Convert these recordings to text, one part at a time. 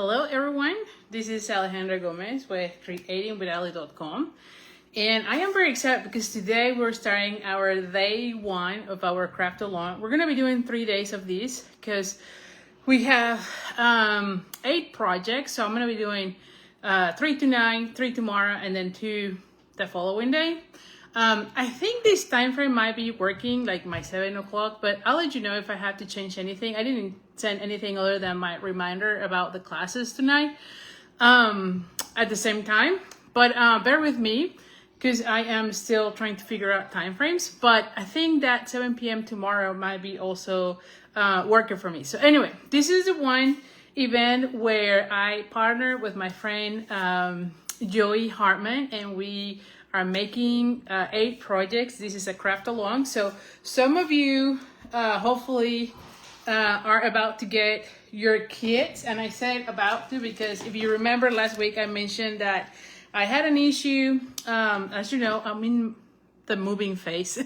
Hello everyone, this is Alejandra Gomez with creatingwithali.com, and I am very excited because today we're starting our day one of our craft along. We're going to be doing 3 days of this because we have 8 projects, so I'm going to be doing 3 tonight, 3 tomorrow, and then 2 the following day. I think this time frame might be working, like my 7 o'clock, but I'll let you know if I have to change anything. I didn't send anything other than my reminder about the classes tonight at the same time. But bear with me because I am still trying to figure out time frames. But I think that 7 p.m. tomorrow might be also working for me. So anyway, this is the one event where I partner with my friend Joey Hartman, and we are making 8 projects. This is a craft along. So some of you hopefully are about to get your kits. And I said about to because if you remember last week, I mentioned that I had an issue. As you know, I'm in the moving phase.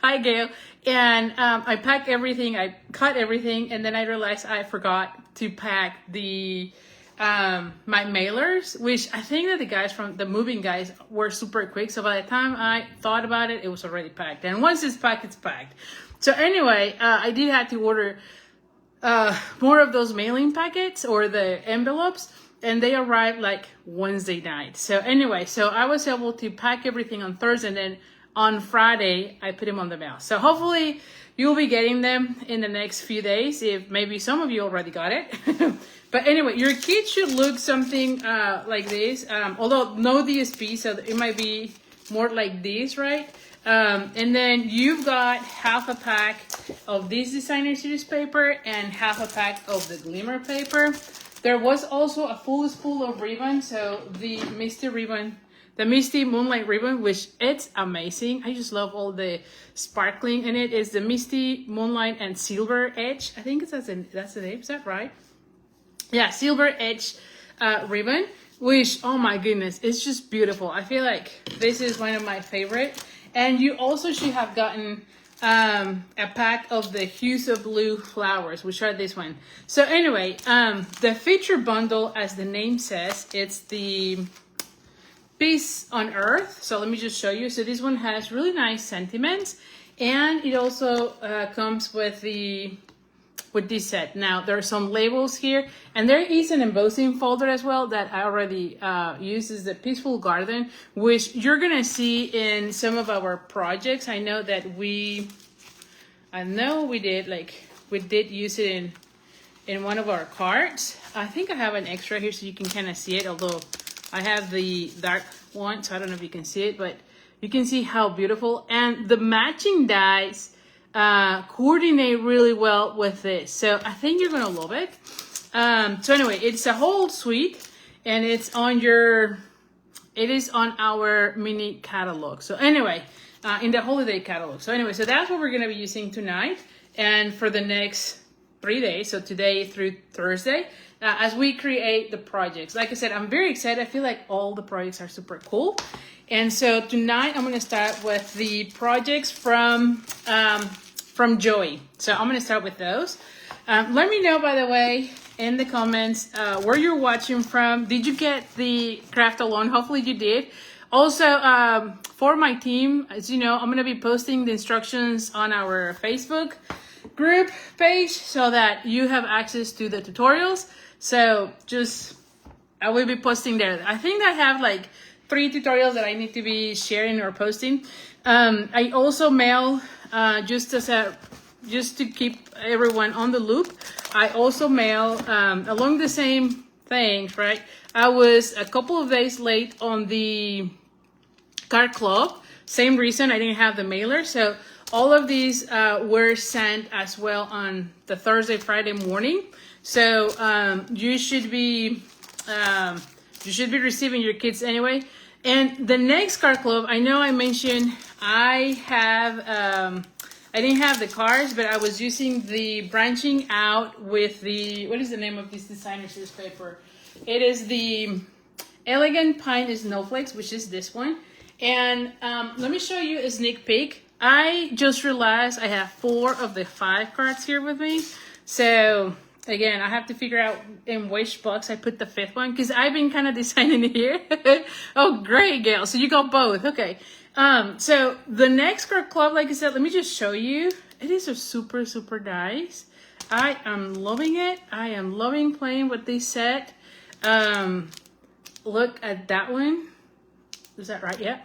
Hi, Gail. And I packed everything. I cut everything. And then I realized I forgot to pack the my mailers, which I think that the guys from the moving guys were super quick. So by the time I thought about it, it was already packed. And once it's packed, it's packed. So anyway, I did have to order more of those mailing packets or the envelopes, and they arrived like Wednesday night. So anyway, so I was able to pack everything on Thursday, and then on Friday, I put them on the mail. So hopefully you'll be getting them in the next few days, if maybe some of you already got it. But anyway, your kit should look something like this, although no DSP, so it might be more like this, right? And then you've got half a pack of this designer series paper and half a pack of the glimmer paper. There was also a full spool of ribbon, so the Misty ribbon, the Misty Moonlight ribbon, which it's amazing. I just love all the sparkling in it. It's the Misty Moonlight and Silver Edge. I think that's the name. Is that right? Yeah, Silver Edge ribbon, which, oh my goodness, it's just beautiful. I feel like this is one of my favorite. And you also should have gotten a pack of the Hues of Blue flowers, which are this one. So anyway, the feature bundle, as the name says, it's the Peace on Earth. So let me just show you. So this one has really nice sentiments, and it also comes with this set. Now there are some labels here, and there is an embossing folder as well that I already used. Is the Peaceful Garden, which you're gonna see in some of our projects. I know we did use it in one of our cards. I think I have an extra here so you can kind of see it, although I have the dark one, so I don't know if you can see it, but you can see how beautiful, and the matching dies coordinate really well with this. So I think you're gonna love it. So anyway, it's a whole suite, and it is on our mini catalog. So anyway, in the holiday catalog. So anyway, so that's what we're gonna be using tonight and for the next 3 days. So today through Thursday, as we create the projects. Like I said, I'm very excited. I feel like all the projects are super cool. And so tonight I'm gonna start with the projects from Joey. So I'm gonna start with those. Let me know, by the way, in the comments where you're watching from. Did you get the craft along? Hopefully you did. Also, for my team, as you know, I'm gonna be posting the instructions on our Facebook group page so that you have access to the tutorials. So I will be posting there. I think I have like 3 tutorials that I need to be sharing or posting. I also mail just to keep everyone on the loop. I also mail along the same things, right? I was a couple of days late on the card club. Same reason, I didn't have the mailer. So all of these were sent as well on the Thursday, Friday morning. So you should be receiving your kits anyway. And the next card club, I know I mentioned I didn't have the cards, but I was using the branching out with what is the name of this designer series paper? It is the Elegant Pine Snowflakes, which is this one. And let me show you a sneak peek. I just realized I have 4 of the 5 cards here with me. So Again, I have to figure out in which box I put the fifth one because I've been kind of designing it here. Oh, great, Gail. So you got both. Okay. So the next card club, like I said, let me just show you. It is a super, super nice. I am loving it. I am loving playing with this set. Look at that one. Is that right? Yeah.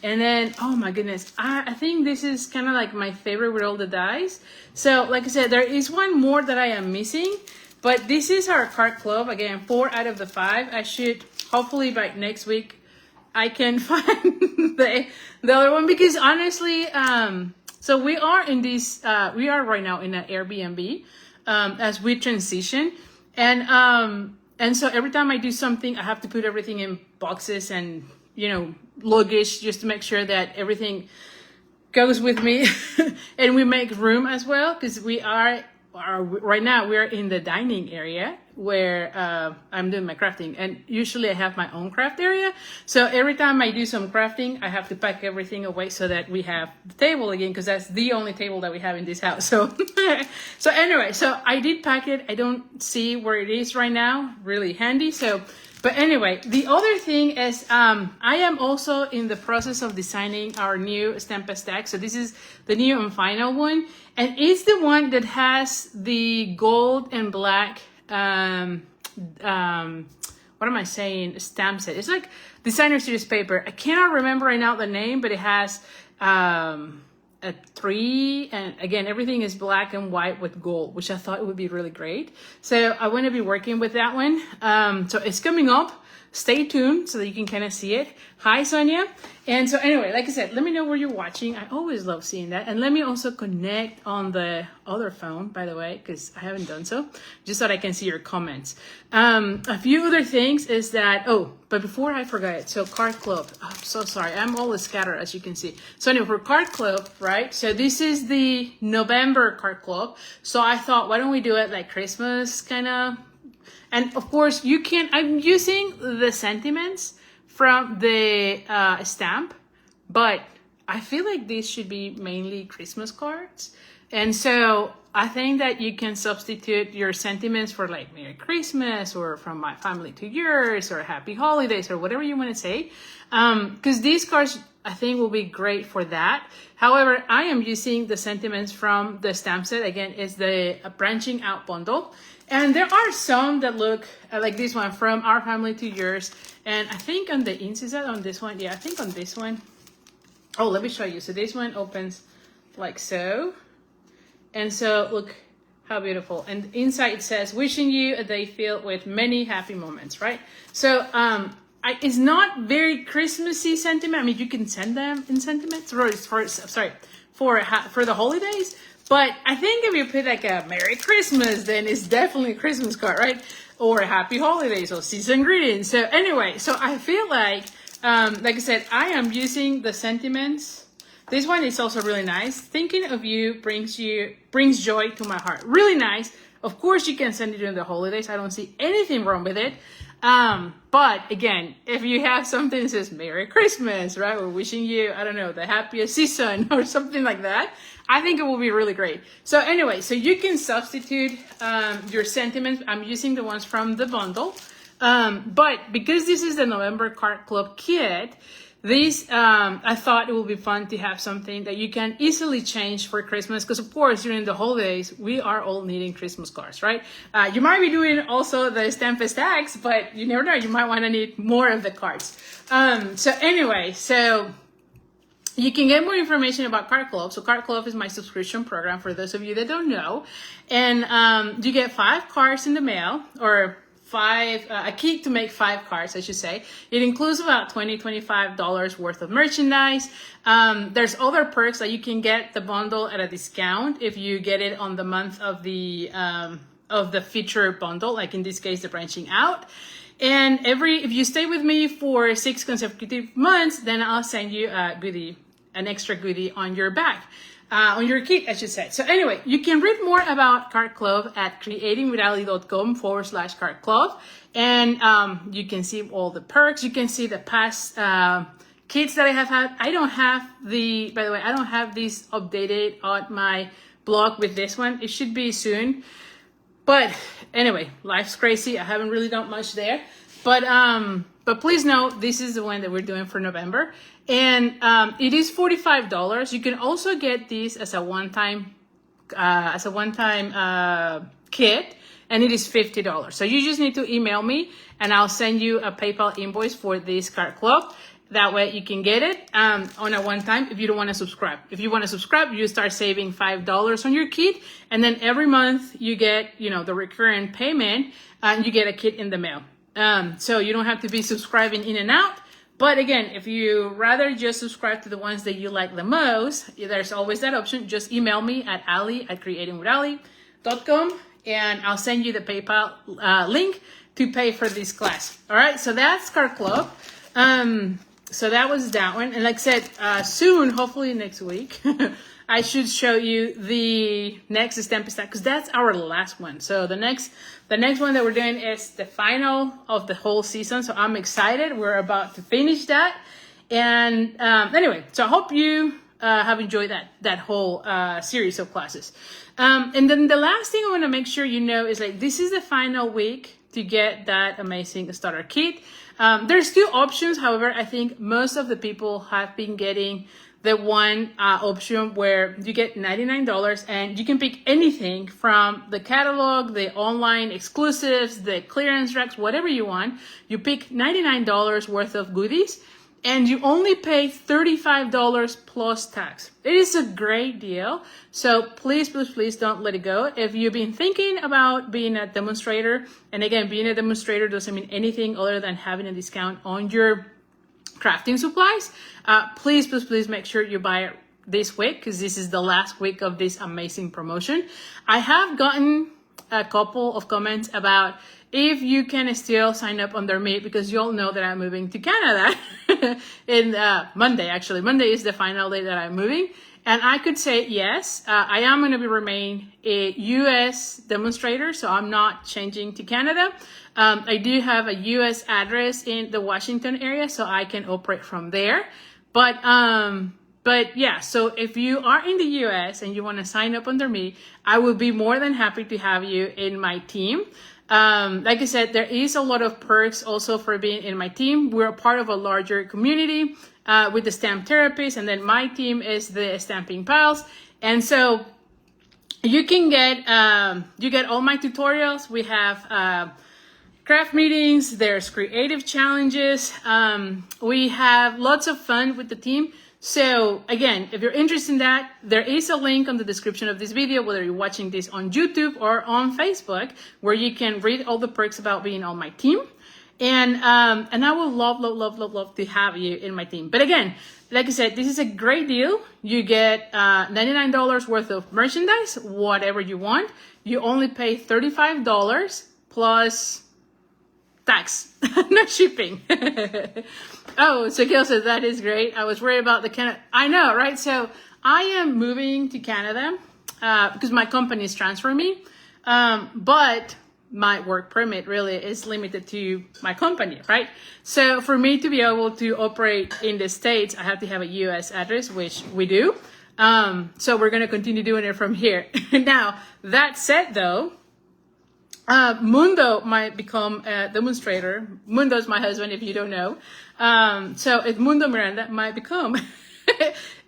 And then, oh my goodness, I think this is kind of like my favorite with all the dies. So like I said, there is one more that I am missing, but this is our card club. Again, 4 out of the 5. I should, hopefully by next week, I can find the other one because honestly, so we are in this, we are right now in an Airbnb as we transition. And so every time I do something, I have to put everything in boxes and, you know, luggage just to make sure that everything goes with me and we make room as well because we are right now we're in the dining area where I'm doing my crafting, and usually I have my own craft area, so every time I do some crafting I have to pack everything away so that we have the table again because that's the only table that we have in this house. So so anyway, so I did pack it. I don't see where it is right now, really handy. So but anyway, the other thing is I am also in the process of designing our new stamp stack. So this is the new and final one. And it's the one that has the gold and black, what am I saying, stamp set. It's like designer series paper. I cannot remember right now the name, but it has a 3, and again everything is black and white with gold, which I thought would be really great. So I want to be working with that one. So it's coming up. Stay tuned so that you can kind of see it. Hi, Sonia. And so anyway, like I said, let me know where you're watching. I always love seeing that. And let me also connect on the other phone, by the way, because I haven't done so, just so that I can see your comments. A few other things is that, oh, but before I forget it, so card club. Oh, I'm so sorry. I'm always scattered, as you can see. So anyway, for card club, right? So this is the November card club. So I thought, why don't we do it like Christmas kind of? And of course, you can, I'm using the sentiments from the stamp, but I feel like these should be mainly Christmas cards. And so I think that you can substitute your sentiments for like Merry Christmas or from my family to yours or Happy Holidays or whatever you want to say. Because these cards I think will be great for that. However, I am using the sentiments from the stamp set. Again, it's the branching out bundle. And there are some that look like this one, from our family to yours. And I think on the inside, on this one, yeah, I think on this one. Oh, let me show you. So this one opens like so. And so look how beautiful. And inside it says, wishing you a day filled with many happy moments, right? So it's not very Christmassy sentiment. I mean, you can send them in sentiments for the holidays. But I think if you put like a Merry Christmas, then it's definitely a Christmas card, right? Or a Happy Holidays or season greetings. So anyway, so I feel like I said, I am using the sentiments. This one is also really nice. Thinking of you brings joy to my heart. Really nice. Of course, you can send it during the holidays. I don't see anything wrong with it. But again, if you have something that says Merry Christmas, right? Or wishing you, I don't know, the happiest season or something like that, I think it will be really great. So anyway, so you can substitute your sentiments. I'm using the ones from the bundle. But because this is the November Card Club kit, I thought it would be fun to have something that you can easily change for Christmas. Because of course, during the holidays, we are all needing Christmas cards, right? You might be doing also the stamp stacks, but you never know. You might want to need more of the cards. So anyway, so you can get more information about Card Club. So Card Club is my subscription program for those of you that don't know. And you get 5 cards in the mail, or a kit to make 5 cards, I should say. It includes about $25 worth of merchandise. There's other perks that you can get the bundle at a discount if you get it on the month of the feature bundle, like in this case, the branching out. And if you stay with me for 6 consecutive months, then I'll send you an extra goodie on your back. On your kit, I should say. So anyway, you can read more about Card Club at creatingwithali.com/Card Club. And you can see all the perks. You can see the past kits that I have had. By the way, I don't have these updated on my blog with this one. It should be soon. But anyway, life's crazy. I haven't really done much there. But please know this is the one that we're doing for November. And it is $45. You can also get this as a one-time kit, and it is $50. So you just need to email me and I'll send you a PayPal invoice for this card club. That way you can get it on a one time if you don't want to subscribe. If you want to subscribe, you start saving $5 on your kit, and then every month you get, the recurrent payment, and you get a kit in the mail. So you don't have to be subscribing in and out. But again, if you rather just subscribe to the ones that you like the most, there's always that option. Just email me at ali@creatingwithali.com and I'll send you the PayPal link to pay for this class. All right, so that's Card Club. So that was that one. And like I said, soon, hopefully next week, I should show you the next Stampista, because that's our last one. So the next one that we're doing is the final of the whole season. So I'm excited. We're about to finish that. And anyway, so I hope you have enjoyed that whole series of classes. And then the last thing I want to make sure you know is this is the final week to get that amazing starter kit. There's still options. However, I think most of the people have been getting the one option where you get $99 and you can pick anything from the catalog, the online exclusives, the clearance racks, whatever you want. You pick $99 worth of goodies and you only pay $35 plus tax. It is a great deal. So please, please, please don't let it go. If you've been thinking about being a demonstrator, and again, being a demonstrator doesn't mean anything other than having a discount on your crafting supplies, please, please, please make sure you buy it this week, because this is the last week of this amazing promotion. I have gotten a couple of comments about if you can still sign up under me, because you all know that I'm moving to Canada in Monday. Actually, Monday is the final day that I'm moving. And I could say yes, I am going to remain a US demonstrator, so I'm not changing to Canada. I do have a US address in the Washington area, so I can operate from there. But yeah, so if you are in the US and you want to sign up under me, I will be more than happy to have you in my team. Like I said, there is a lot of perks also for being in my team. We're a part of a larger community with the stamp therapists, and then my team is the Stamping Pals. And so you can get all my tutorials. We have craft meetings, there's creative challenges. We have lots of fun with the team. So again, if you're interested in that, there is a link on the description of this video, whether you're watching this on YouTube or on Facebook, where you can read all the perks about being on my team. And I would love to have you in my team. But again, like I said, this is a great deal. You get $99 worth of merchandise, whatever you want. You only pay $35 plus tax, no shipping. Oh, so Gail says that is great. I was worried about the Canada. I know, right? So I am moving to Canada because my company is transferring me. But my work permit really is limited to my company, right? So for me to be able to operate in the States, I have to have a US address, which we do. So we're going to continue doing it from here. Now, that said though, Mundo might become a demonstrator. Mundo's my husband, if you don't know. So Edmundo Miranda might become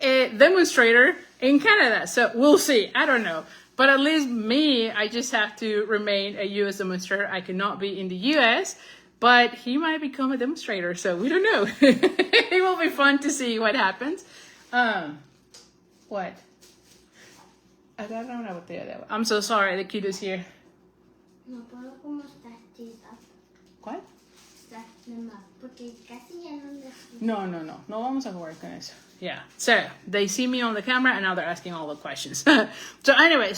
a demonstrator in Canada. So we'll see. I don't know. But at least me, I just have to remain a US demonstrator. I cannot be in the US, but he might become a demonstrator. So we don't know. It will be fun to see what happens. What? I don't know what the other. I'm so sorry. The kid is here. No puedo como started up. ¿Cuál? Start them up, porque casi ya no les... No. No vamos a jugar con eso. Yeah. So they see me on the camera and now they're asking all the questions. So anyway,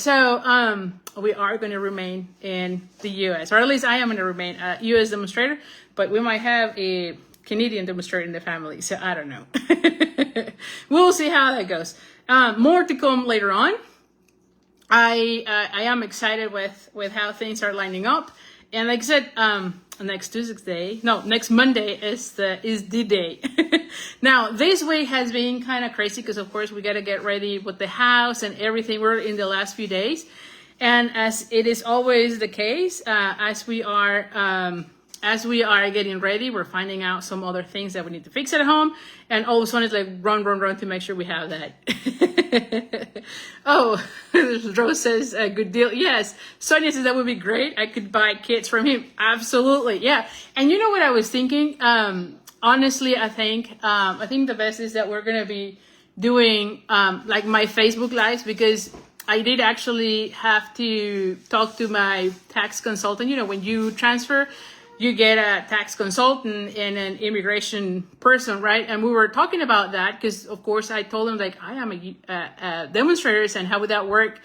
we are going to remain in the US, or at least I am going to remain a US demonstrator, but we might have a Canadian demonstrator in the family. So I don't know. We'll see how that goes. More to come later on. I am excited with how things are lining up, and like I said, next Monday is the day. Now this week has been kind of crazy because of course we got to get ready with the house and everything. We're in the last few days, And as it is always the case, as we are getting ready, we're finding out some other things that we need to fix at home, and all of a sudden it's like run to make sure we have that. Oh, Rose says a good deal. Yes, Sonia says that would be great. I could buy kits from him. Absolutely, yeah. And you know what I was thinking? Honestly, I think the best is that we're gonna be doing like my Facebook lives, because I did actually have to talk to my tax consultant. You know, when you transfer, you get a tax consultant and an immigration person, right? And we were talking about that because, of course, I told him, like, I am a demonstrator, and how would that work?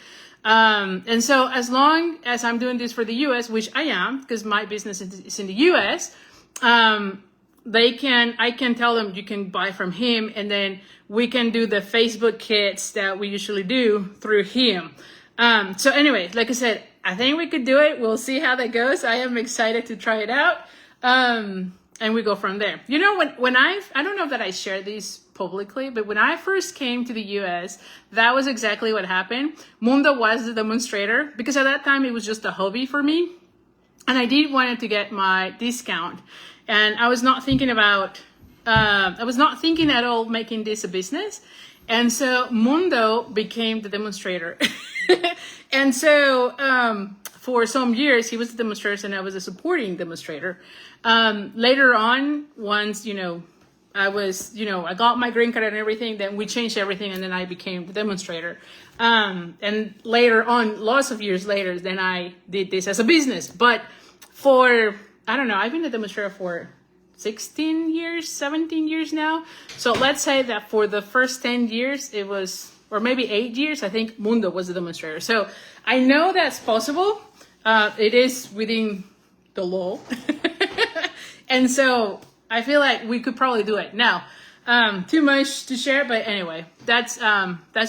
And so as long as I'm doing this for the U.S., which I am, because my business is in the U.S., I can tell them you can buy from him, and then we can do the Facebook kits that we usually do through him. So anyway, like I said, I think we could do it. We'll see how that goes. I am excited to try it out. And we go from there. You know, when I don't know that I shared these publicly, but when I first came to the US, that was exactly what happened. Mundo was the demonstrator, because at that time it was just a hobby for me. And I did wanted to get my discount. And I was not thinking at all making this a business. And so Mundo became the demonstrator. And so for some years, he was the demonstrator and I was a supporting demonstrator. Later on, once, I got my green card and everything, then we changed everything, and then I became the demonstrator. And later on, lots of years later, then I did this as a business. But I've been a demonstrator for 16 years, 17 years now. So let's say that for the first 10 years, it was, or maybe 8 years, I think Mundo was the demonstrator. So I know that's possible. It is within the law. And so I feel like we could probably do it. Now, too much to share, but anyway, that's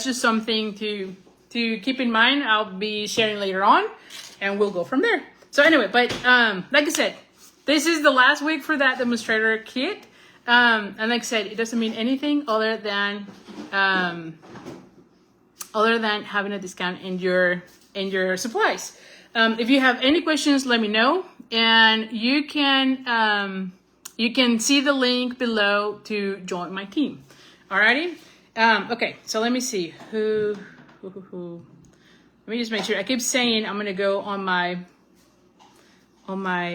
just something to keep in mind. I'll be sharing later on, and we'll go from there. So anyway, but like I said, this is the last week for that demonstrator kit. And like I said, it doesn't mean anything other than having a discount in your supplies. If you have any questions, let me know, and you can see the link below to join my team. Alrighty. Okay, so let me see who. Let me just make sure. I keep saying I'm gonna go on my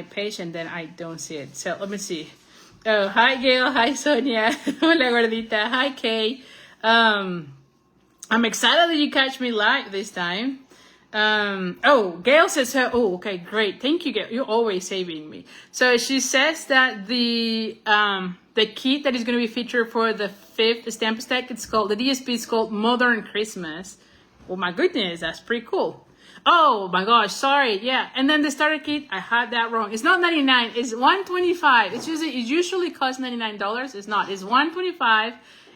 page, and then I don't see it. So let me see. Oh, hi Gail, hi Sonia, hola gordita, hi Kay. I'm excited that you catch me live this time. Gail says, okay, great. Thank you, Gail. You're always saving me. So she says that the kit that is going to be featured for the 5th stamp stack, the DSP is called Modern Christmas. Oh my goodness, that's pretty cool. Oh my gosh, sorry. Yeah. And then the starter kit, I had that wrong. It's not $99, it's $125. It usually costs $99. It's not. It's $125.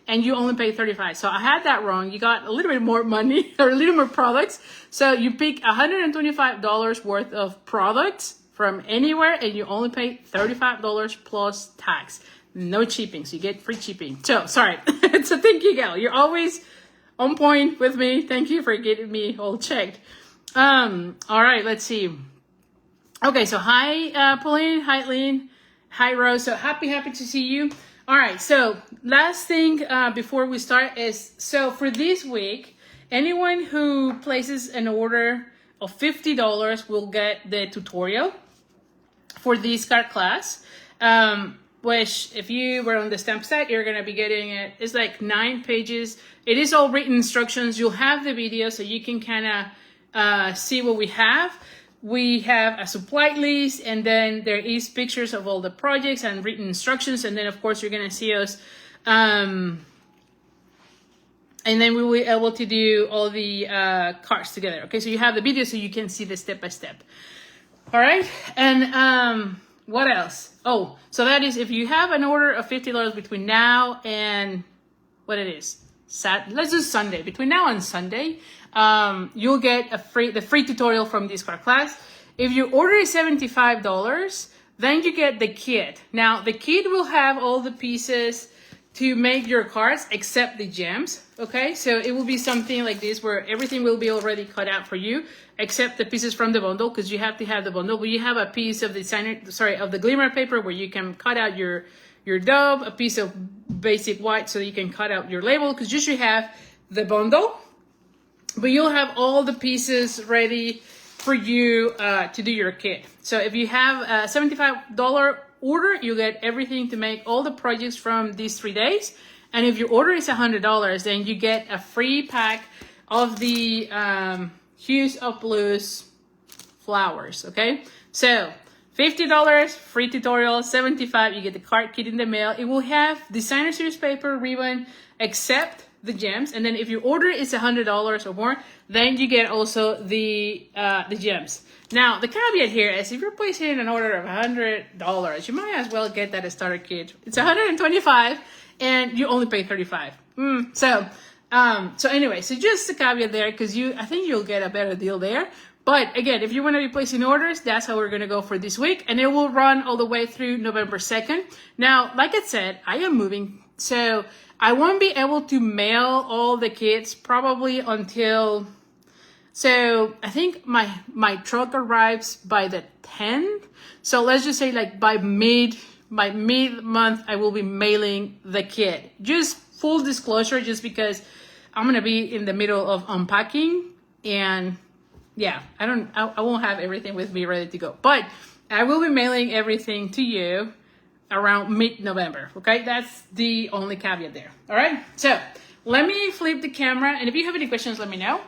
And you only pay $35. So I had that wrong. You got a little bit more money or a little more products. So you pick $125 worth of products from anywhere, and you only pay $35 plus tax. No shipping. So you get free shipping. So sorry. So thank you, Gail. You're always on point with me. Thank you for getting me all checked. All right, let's see. Okay, so hi, Pauline. Hi, Lynn. Hi, Rose. So happy to see you. All right, so last thing before we start is, so for this week, anyone who places an order of $50 will get the tutorial for this card class, which if you were on the stamp set, you're going to be getting it. It's like 9 pages. It is all written instructions. You'll have the video so you can kind of see what we have. We have a supply list, and then there is pictures of all the projects and written instructions, and then of course you're gonna see us, and then we will be able to do all the cards together. Okay, so you have the video so you can see the step by step. All right, and what else? Oh, so that is if you have an order of $50 between now and what it is. Let's do Sunday. Between now and Sunday, you'll get the free tutorial from this card class. If you order $75, then you get the kit. Now, the kit will have all the pieces to make your cards except the gems, okay? So it will be something like this where everything will be already cut out for you, except the pieces from the bundle, because you have to have the bundle. But you have a piece of of the glimmer paper where you can cut out your dove, a piece of basic white so you can cut out your label, because you should have the bundle. But you'll have all the pieces ready for you to do your kit. So if you have a $75 order, you get everything to make all the projects from these 3 days. And if your order is $100, then you get a free pack of the Hues of Blues flowers, okay? So $50, free tutorial, $75, you get the card kit in the mail. It will have designer series paper, ribbon, except the gems. And then if your order is $100 or more, then you get also the gems. Now, the caveat here is if you're placing an order of $100, you might as well get that starter kit. It's $125 and you only pay $35. So anyway, so just a caveat there, because I think you'll get a better deal there. But again, if you want to be placing orders, that's how we're going to go for this week. And it will run all the way through November 2nd. Now, like I said, I am moving. So I won't be able to mail all the kits probably until... So I think my truck arrives by the 10th. So let's just say like by mid-month, I will be mailing the kit. Just full disclosure, just because I'm going to be in the middle of unpacking. And yeah, I won't have everything with me ready to go. But I will be mailing everything to you around mid-November, okay? That's the only caveat there, all right? So let me flip the camera, and if you have any questions, let me know.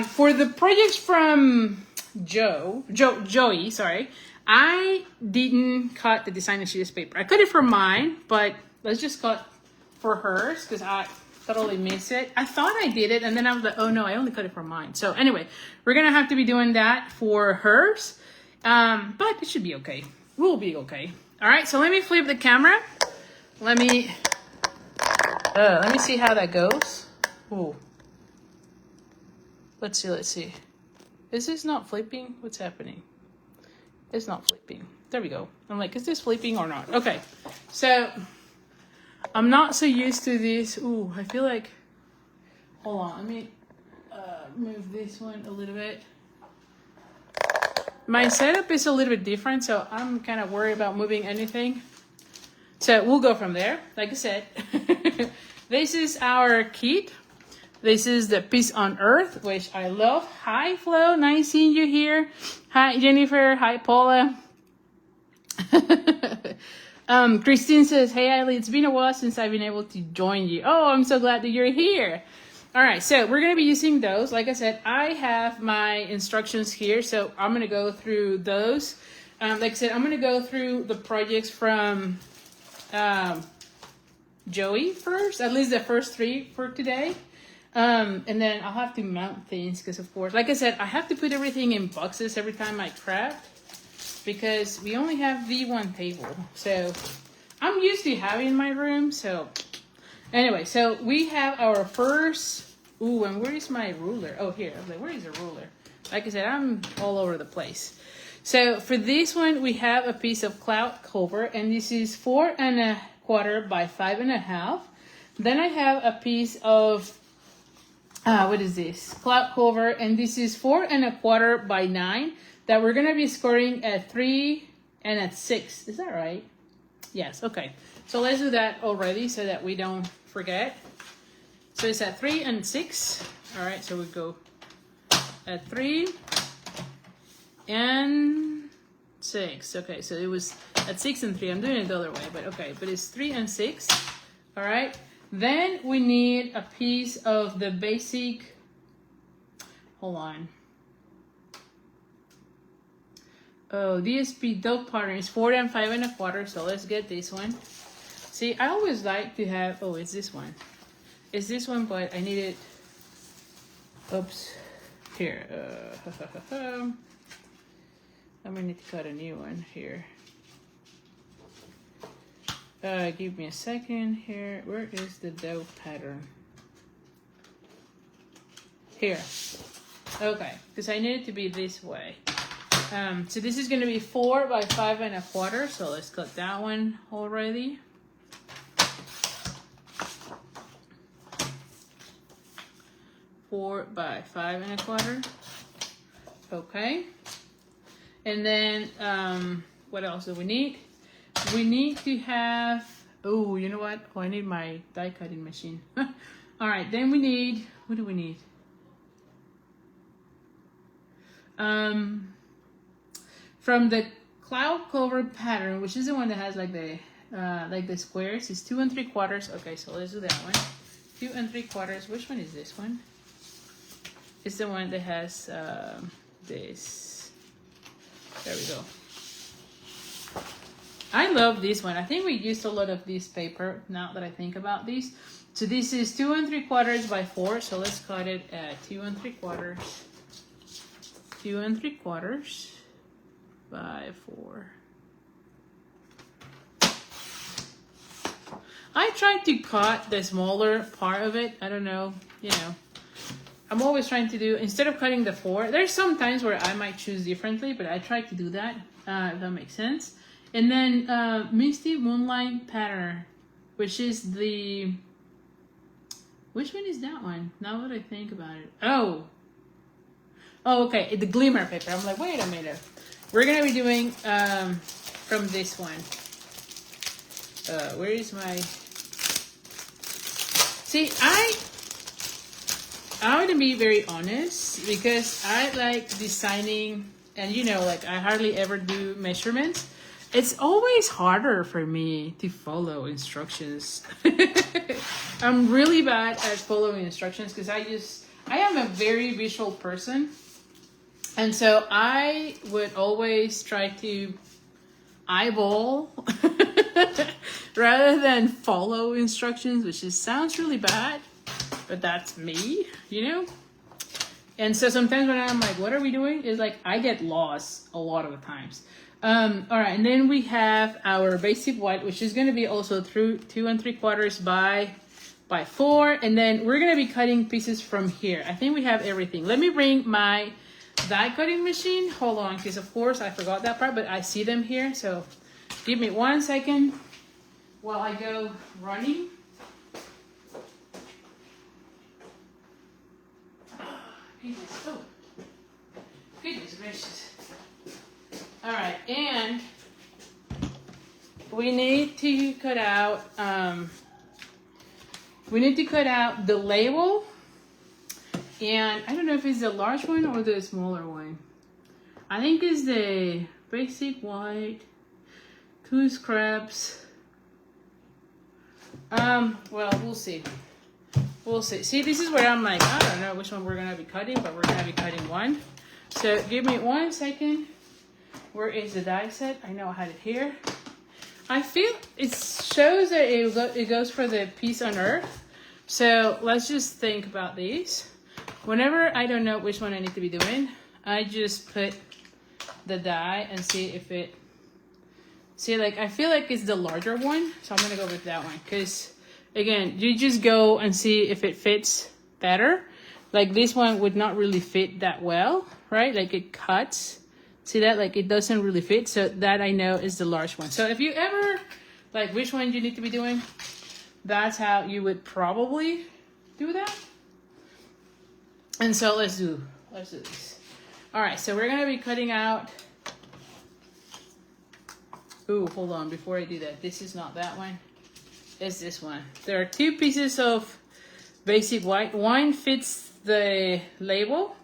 For the projects from Joey, sorry, I didn't cut the designer series paper. I cut it for mine, but let's just cut for hers, because I totally missed it. I thought I did it, and then I was like, oh no, I only cut it for mine. So anyway, we're gonna have to be doing that for hers, but it should be okay. We'll be okay. All right, so let me flip the camera. Let me see how that goes. Ooh. Let's see. Is this not flipping? What's happening? It's not flipping. There we go. I'm like, is this flipping or not? Okay, so I'm not so used to this. Ooh, I feel like, hold on, let me move this one a little bit. My setup is a little bit different, so I'm kind of worried about moving anything. So we'll go from there. Like I said, this is our kit. This is the Peace on Earth, which I love. Hi, Flo. Nice seeing you here. Hi, Jennifer. Hi, Paula. Christine says, hey, Eileen, it's been a while since I've been able to join you. Oh, I'm so glad that you're here. All right, so we're going to be using those. Like I said, I have my instructions here, so I'm going to go through those. Like I said, I'm going to go through the projects from Joey first, at least the first 3 for today. And then I'll have to mount things because, of course, like I said, I have to put everything in boxes every time I craft because we only have the one table. So I'm used to having my room, so... Anyway, so we have our first... Ooh, and where is my ruler? Oh, here. I was like, where is the ruler? Like I said, I'm all over the place. So for this one, we have a piece of cloud cover, and this is 4 1/4 by 5 1/2. Then I have a piece of... what is this? Cloud cover, and this is 4 1/4 by 9 that we're going to be scoring at 3 and at 6. Is that right? Yes, okay. So let's do that already so that we don't forget. So it's at 3 and 6. All right, so we go at 3 and 6. Okay, so it was at 6 and 3. I'm doing it the other way, but okay. But it's 3 and 6. All right. Then we need a piece of the basic, hold on. Oh, DSP dog pattern is 4 and 5 1/4. So let's get this one. See, I always like to have, oh, it's this one. It's this one, but I need it, oops, here. I'm gonna need to cut a new one here. Give me a second here. Where is the dove pattern? Here. Okay, because I need it to be this way. So this is going to be 4 by 5 1/4. So let's cut that one already. (4 by 5 1/4). Okay. And then, what else do we need? We need to have, oh, you know what? Oh, I need my die cutting machine. All right, then we need, what do we need? From the cloud cover pattern, which is the one that has like the squares, it's 2 3/4. Okay, so let's do that one. 2 3/4. Which one is this one? It's the one that has this. There we go. I love this one. I think we used a lot of this paper now that I think about this. So this is 2 3/4 by 4. So let's cut it at 2 3/4. 2 3/4 by 4. I tried to cut the smaller part of it. I don't know, you know. I'm always trying to do, instead of cutting the 4, there's some times where I might choose differently, but I try to do that, if that makes sense. And then Misty Moonlight Pattern, which is the, which one is that one? Now that I think about it. Oh, okay, the glimmer paper. I'm like, wait a minute. We're going to be doing from this one. Where is my, see, I want to be very honest because I like designing, and you know, like I hardly ever do measurements. It's always harder for me to follow instructions. I'm really bad at following instructions because I am a very visual person. And so I would always try to eyeball rather than follow instructions, which sounds really bad, but that's me, you know? And so sometimes when I'm like, what are we doing? It's like, I get lost a lot of the times. All right, and then we have our basic white, which is going to be also through 2 3/4 by 4. And then we're going to be cutting pieces from here. I think we have everything. Let me bring my die cutting machine. Hold on, because of course I forgot that part, but I see them here. So give me 1 second while I go running. Oh, goodness gracious. All right, and we need to cut out the label, and I don't know if it's the large one or the smaller one. I think it's the basic white, 2 scraps. Well, we'll see. We'll see. See, this is where I'm like, I don't know which one we're gonna be cutting, but we're gonna be cutting one. So give me 1 second. Where is the die set? I know I had it here. I feel it shows that it goes for the piece on earth. So let's just think about these. Whenever I don't know which one I need to be doing, I just put the die and see if it, see, like, I feel like it's the larger one. So I'm going to go with that one. Because, again, you just go and see if it fits better. Like, this one would not really fit that well, right? Like, it cuts. See that? Like, it doesn't really fit. So that I know is the large one. So if you ever, like, which one you need to be doing, that's how you would probably do that. And so let's do this. All right, so we're going to be cutting out. Ooh, hold on. Before I do that, this is not that one. It's this one. There are 2 pieces of basic white. One fits the label.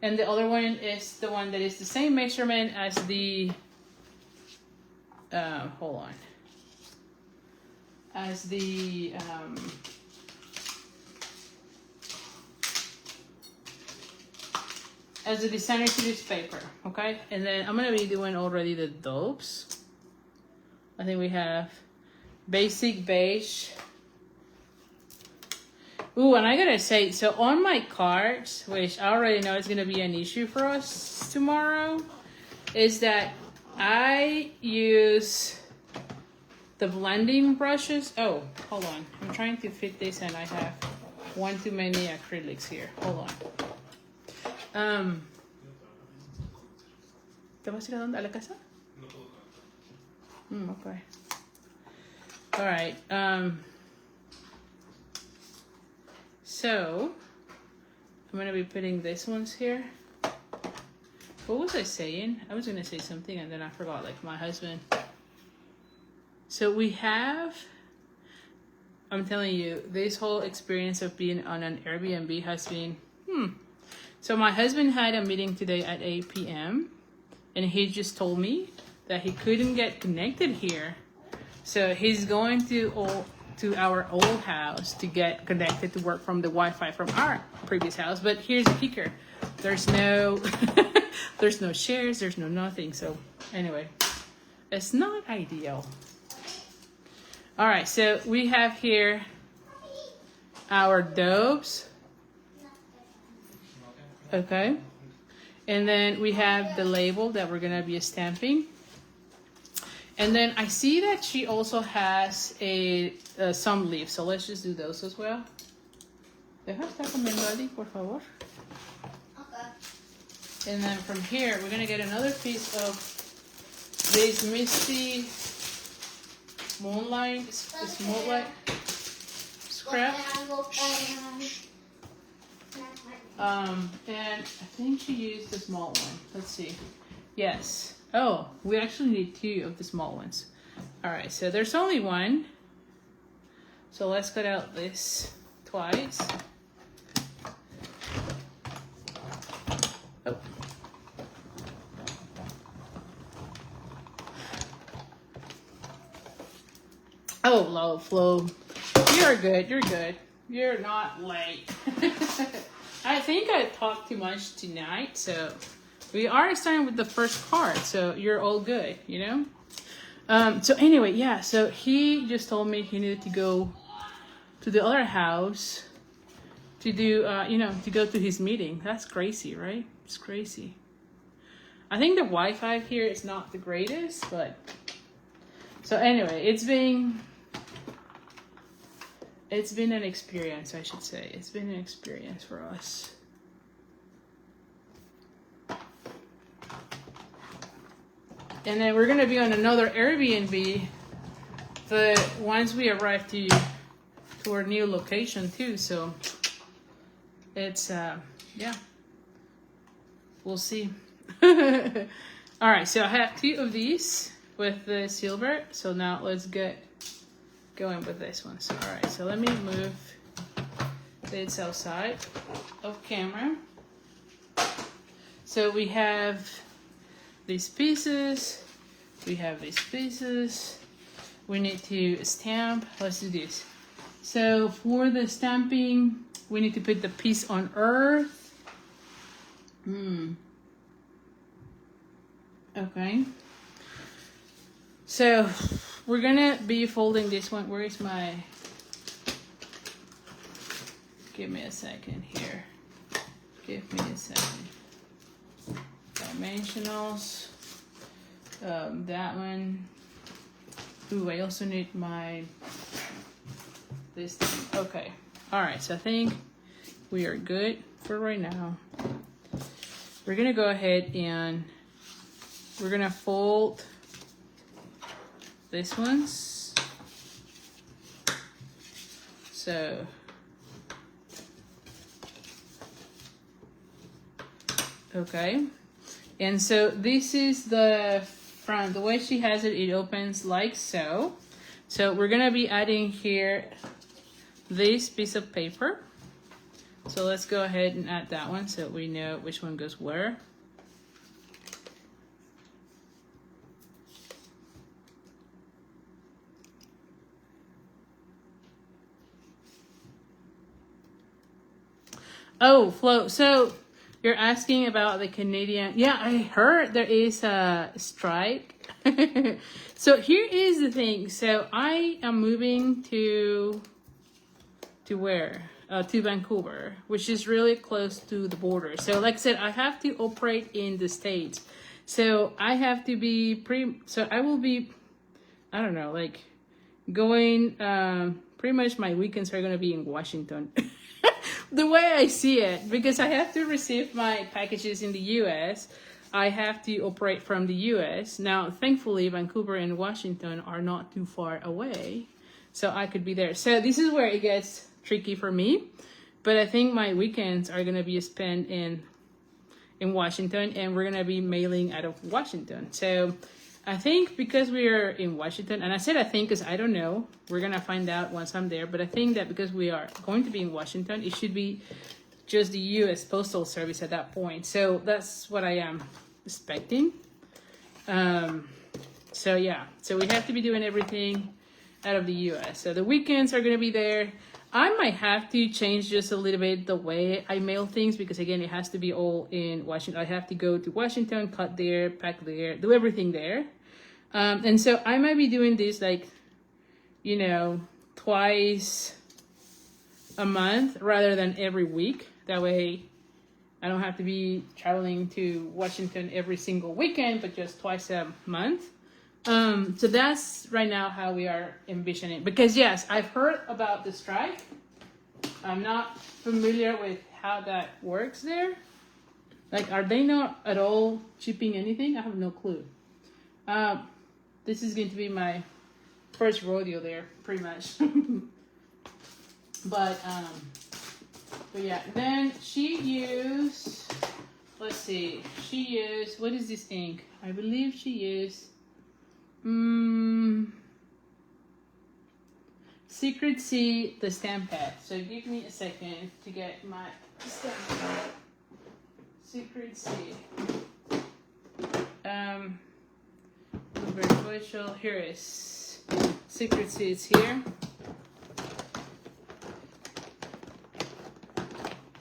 And the other one is the one that is the same measurement as the, hold on, as the, designer series paper, okay? And then I'm going to be doing already the dopes. I think we have basic beige. Ooh, and I gotta say, so on my cards, which I already know is gonna be an issue for us tomorrow, is that I use the blending brushes. Oh, hold on. I'm trying to fit this and I have one too many acrylics here. Hold on. ¿Te vas a ir a dónde? ¿A la casa? Okay. All right. So I'm gonna be putting these ones here. What was I saying? I was gonna say something and then I forgot, like my husband. So we have, I'm telling you, this whole experience of being on an Airbnb has been, So my husband had a meeting today at 8 p.m. and he just told me that he couldn't get connected here. So he's going to our old house to get connected to work from the Wi-Fi from our previous house. But here's the kicker. There's no there's no shares, there's no nothing. So anyway, it's not ideal. All right, so we have here our doves. Okay. And then we have the label that we're gonna be stamping. And then I see that she also has some leaves, so let's just do those as well. Deja estar comiendo ahí, por favor. Okay. And then from here, we're gonna get another piece of this misty moonlight scrap. And I think she used the small one. Let's see. Yes. Oh, we actually need 2 of the small ones. All right, so there's only one. So let's cut out this twice. Oh. Oh, low flow. You're good. You're good. You're not late. I think I talked too much tonight, so we are starting with the first card, so you're all good, you know? So anyway, yeah, so he just told me he needed to go to the other house to do, to go to his meeting. That's crazy, right? It's crazy. I think the Wi-Fi here is not the greatest, but... So anyway, it's been an experience, I should say. It's been an experience for us. And then we're going to be on another Airbnb once we arrive to our new location too. So it's, yeah, we'll see. All right, so I have 2 of these with the silver. So now let's get going with this one. So, all right, so let me move this outside of camera. So we have these pieces, we have these pieces, we need to stamp. Let's do this. So for the stamping, we need to put the piece on earth. Okay. So we're gonna be folding this one. Where is my... Give me a second here. Give me a second. Dimensionals. That one. Ooh, I also need this thing. Okay. All right, so I think we are good for right now. We're gonna go ahead and we're gonna fold this one's. So okay, and so this is the front. The way she has it, it opens like so. So we're gonna be adding here this piece of paper. So let's go ahead and add that one so we know which one goes where. Oh, Flo, so you're asking about the Canadian. Yeah, I heard there is a strike. So here is the thing. So I am moving to where? To Vancouver, which is really close to the border. So like I said, I have to operate in the States. So I have to be so I will be, I don't know, like going, pretty much my weekends are going to be in Washington. The way I see it, because I have to receive my packages in the US, I have to operate from the US. Now, thankfully, Vancouver and Washington are not too far away, so I could be there. So this is where it gets tricky for me, but I think my weekends are gonna be spent in in Washington, and we're gonna be mailing out of Washington. So I think because we are in Washington, and I said I think because I don't know, we're gonna find out once I'm there, but I think that because we are going to be in Washington, it should be just the U.S. Postal Service at that point. So that's what I am expecting. So yeah, so we have to be doing everything out of the U.S. So the weekends are gonna be there. I might have to change just a little bit the way I mail things because again, it has to be all in Washington. I have to go to Washington, cut there, pack there, do everything there. And so I might be doing this like, you know, twice a month rather than every week. That way I don't have to be traveling to Washington every single weekend, but just twice a month. So that's right now how we are envisioning. Because yes, I've heard about the strike. I'm not familiar with how that works there. Like, are they not at all shipping anything? I have no clue. This is going to be my first rodeo there, pretty much. But yeah, then she used, let's see, what is this ink? I believe she used Secret C, the stamp pad. So give me a second to get my stamp pad. Secret C. Blueberry bushel. Here is Secret C. It's here.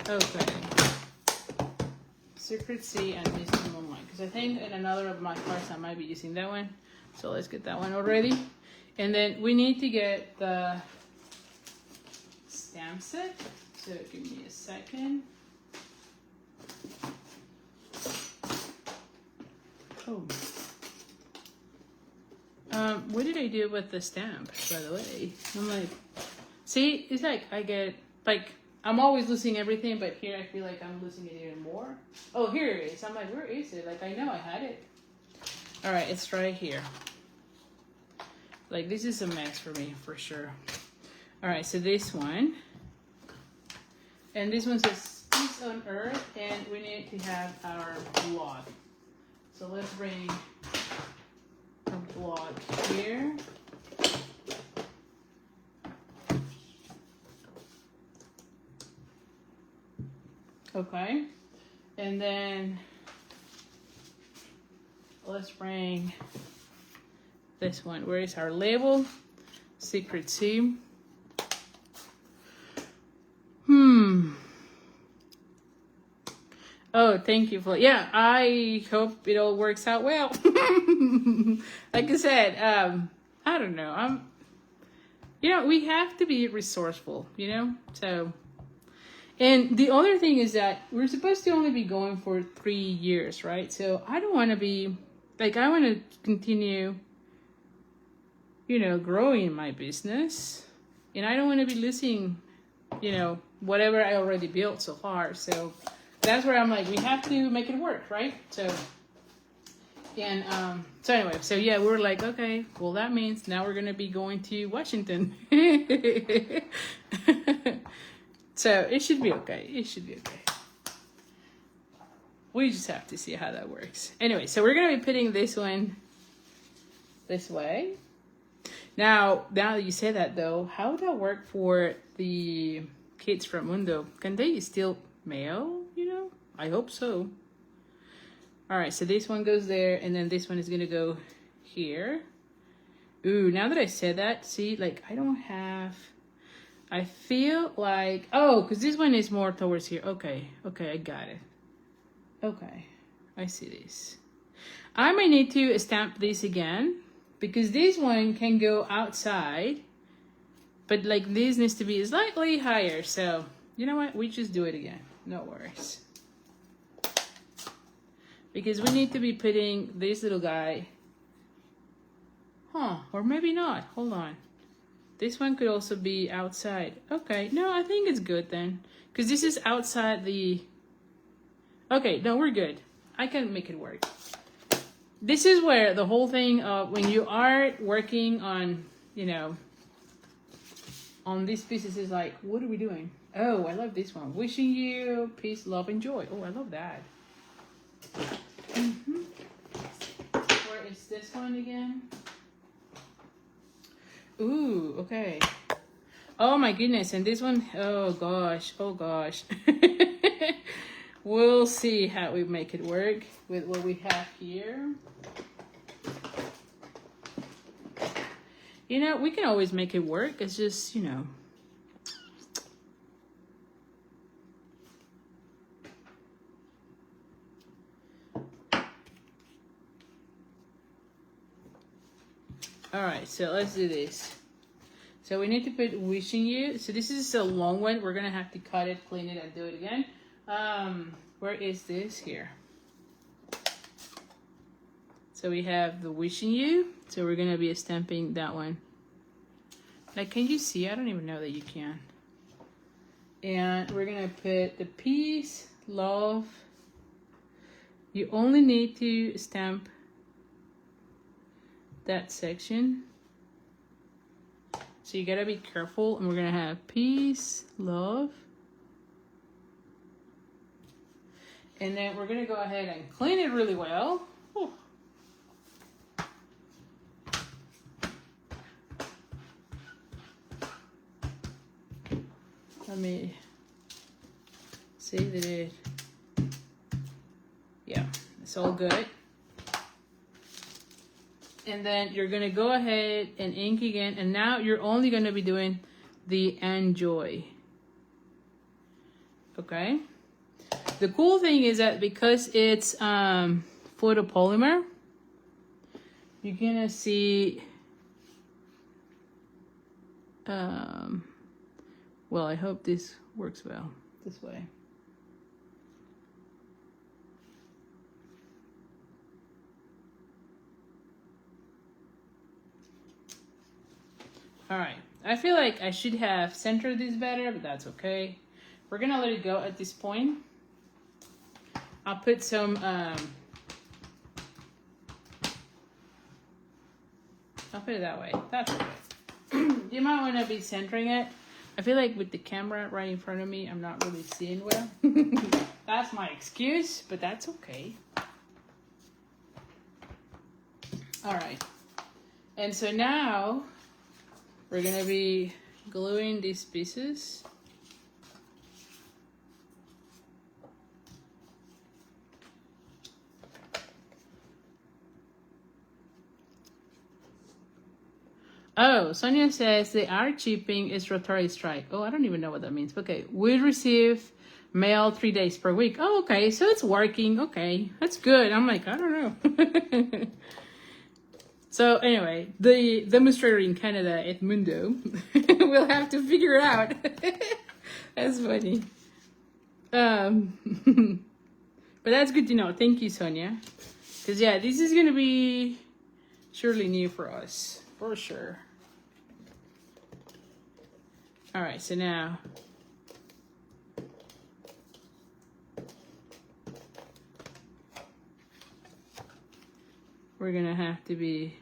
Okay. Secret C and Mr. Moonlight. Because I think in another of my cards I might be using that one. So let's get that one already. And then we need to get the stamp set. So give me a second. Oh. What did I do with the stamp, by the way? I'm like, see, it's like I get, like, I'm always losing everything, but here I feel like I'm losing it even more. Oh, here it is. I'm like, where is it? Like, I know I had it. All right, it's right here. Like, this is a mess for me, for sure. All right, so this one. And this one says, peace on earth, and we need to have our blog. So let's bring our blog here. Okay, and then let's bring this one. Where is our label? Secret C. Oh, thank you for, yeah, I hope it all works out well. Like I said, I don't know. You know, we have to be resourceful, you know? So, and the other thing is that we're supposed to only be going for 3 years, right? So I don't want to be, like, I want to continue, you know, growing my business. And I don't want to be losing, you know, whatever I already built so far. So that's where I'm like, we have to make it work, right? So, and so anyway, so yeah, we're like, okay, well, that means now we're going to be going to Washington. So it should be okay. It should be okay. We just have to see how that works. Anyway, so we're going to be putting this one this way. Now that you say that though, how would that work for the kids from Mundo? Can they still mail, you know? I hope so. All right, so this one goes there, and then this one is going to go here. Ooh, now that I said that, see, like, I don't have... I feel like, oh, because this one is more towards here. Okay, I got it. Okay, I see this. I might need to stamp this again because this one can go outside, but like this needs to be slightly higher. So, you know what? We just do it again. No worries. Because we need to be putting this little guy. Or maybe not. Hold on. This one could also be outside. Okay, no, I think it's good then. Because this is outside the... Okay, no, we're good. I can make it work. This is where the whole thing of when you are working on, you know, on these pieces is like, what are we doing? Oh, I love this one. Wishing you peace, love, and joy. Oh, I love that. Where is this one again? Ooh, okay. Oh my goodness, and this one, oh gosh. We'll see how we make it work with what we have here. You know, we can always make it work. It's just, you know. All right, so let's do this. So we need to put wishing you. So this is a long one. We're gonna have to cut it, clean it, and do it again. Where is this here? So we have the wishing you. So we're gonna be stamping that one. Like, can you see? I don't even know that you can. And we're gonna put the peace, love. You only need to stamp that section. So you gotta be careful, and we're gonna have peace, love. And then we're gonna go ahead and clean it really well. Whew. Let me see that it, yeah, it's all good. And then you're gonna go ahead and ink again, and now you're only gonna be doing the enjoy. Okay? The cool thing is that because it's photopolymer, you're gonna see, well, I hope this works well this way. All right, I feel like I should have centered this better, but that's okay. We're gonna let it go at this point. I'll put some, I'll put it that way. That's okay. You might want to be centering it. I feel like with the camera right in front of me, I'm not really seeing well. That's my excuse, but that's okay. All right. And so now we're going to be gluing these pieces. Oh, Sonia says the art shipping is rotary strike. Oh, I don't even know what that means. Okay, we receive mail 3 days per week. Oh, okay, so it's working. Okay, that's good. I'm like, I don't know. So anyway, the demonstrator in Canada, Edmundo, will have to figure it out. That's funny. But that's good to know. Thank you, Sonia. Because yeah, this is gonna be surely new for us, for sure. All right, so now we're gonna have to be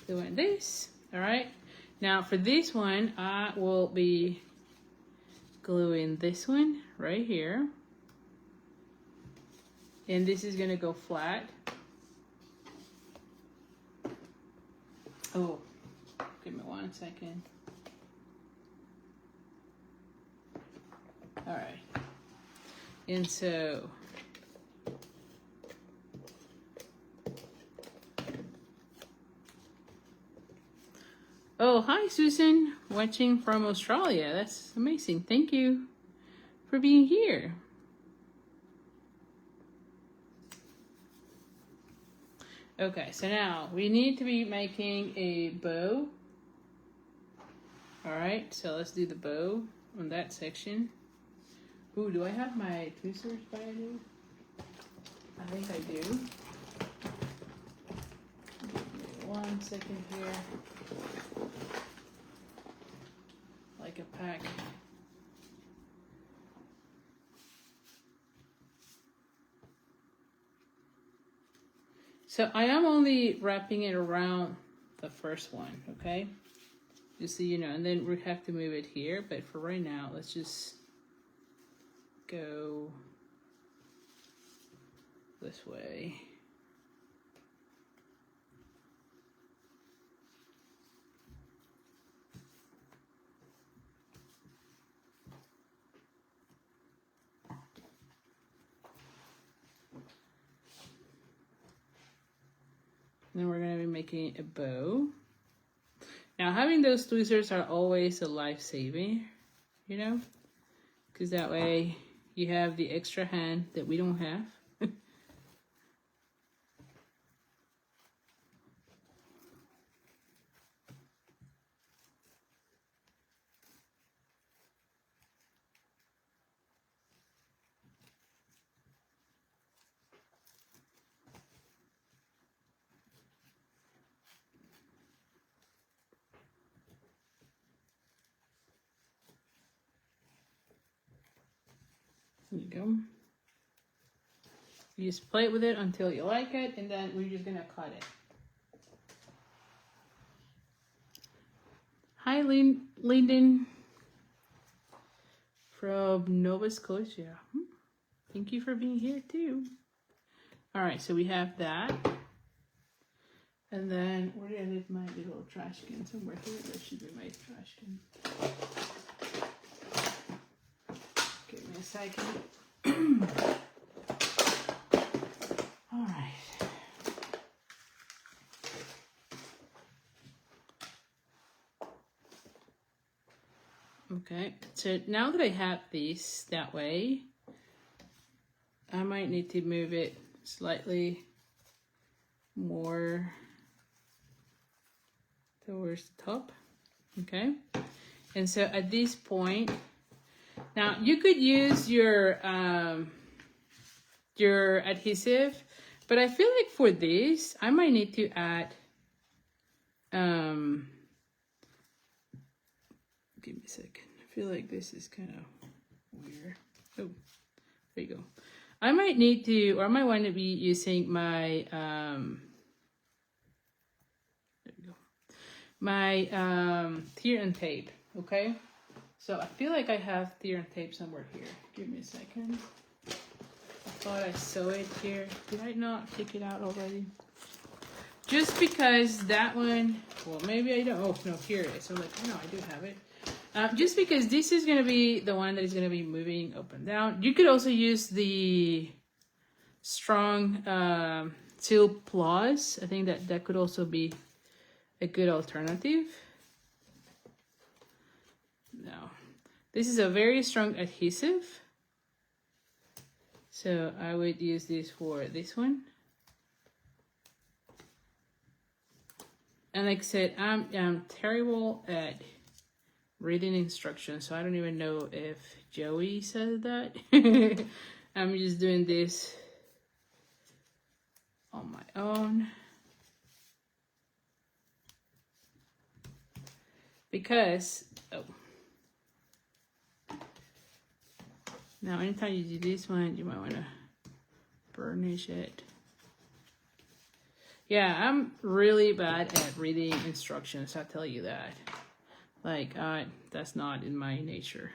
doing this. All right, now for this one, I will be gluing this one right here, and this is gonna go flat. Oh, give me 1 second. All right, and so oh, hi Susan, watching from Australia. That's amazing. Thank you for being here. Okay, so now we need to be making a bow. All right, so let's do the bow on that section. Ooh, do I have my tweezers by me? I think I do. Give me 1 second here. Like a pack. So I am only wrapping it around the first one, okay? Just so you know, and then we have to move it here, but for right now, let's just go this way. Then we're going to be making a bow. Now, having those tweezers are always a life-saving, you know, because that way you have the extra hand that we don't have. There you go. You just play with it until you like it, and then we're just gonna cut it. Hi, Lyndon from Nova Scotia. Thank you for being here too. All right, so we have that. And then, where did I leave my little trash can? Somewhere here. There should be my trash can. Give me a second. All right. Okay, so now that I have these that way, I might need to move it slightly more towards the top. Okay, and so at this point, now you could use your adhesive, but I feel like for this I might need to add give me a second. I feel like this is kind of weird. Oh, there you go. I might need to, or I might want to be using my there you go, my tear and tape. Okay, so I feel like I have tear and tape somewhere here. Give me a second. I thought I saw it here. Did I not take it out already? Just because that one, well, maybe I don't. Oh no, here it is. So like, no, I do have it. Just because this is going to be the one that is going to be moving up and down. You could also use the strong Seal Plus. I think that could also be a good alternative. No, this is a very strong adhesive. So I would use this for this one. And like I said, I'm terrible at reading instructions, so I don't even know if Joey said that. I'm just doing this on my own because now anytime you do this one, you might want to burnish it. Yeah, I'm really bad at reading instructions, I'll tell you that. Like, that's not in my nature.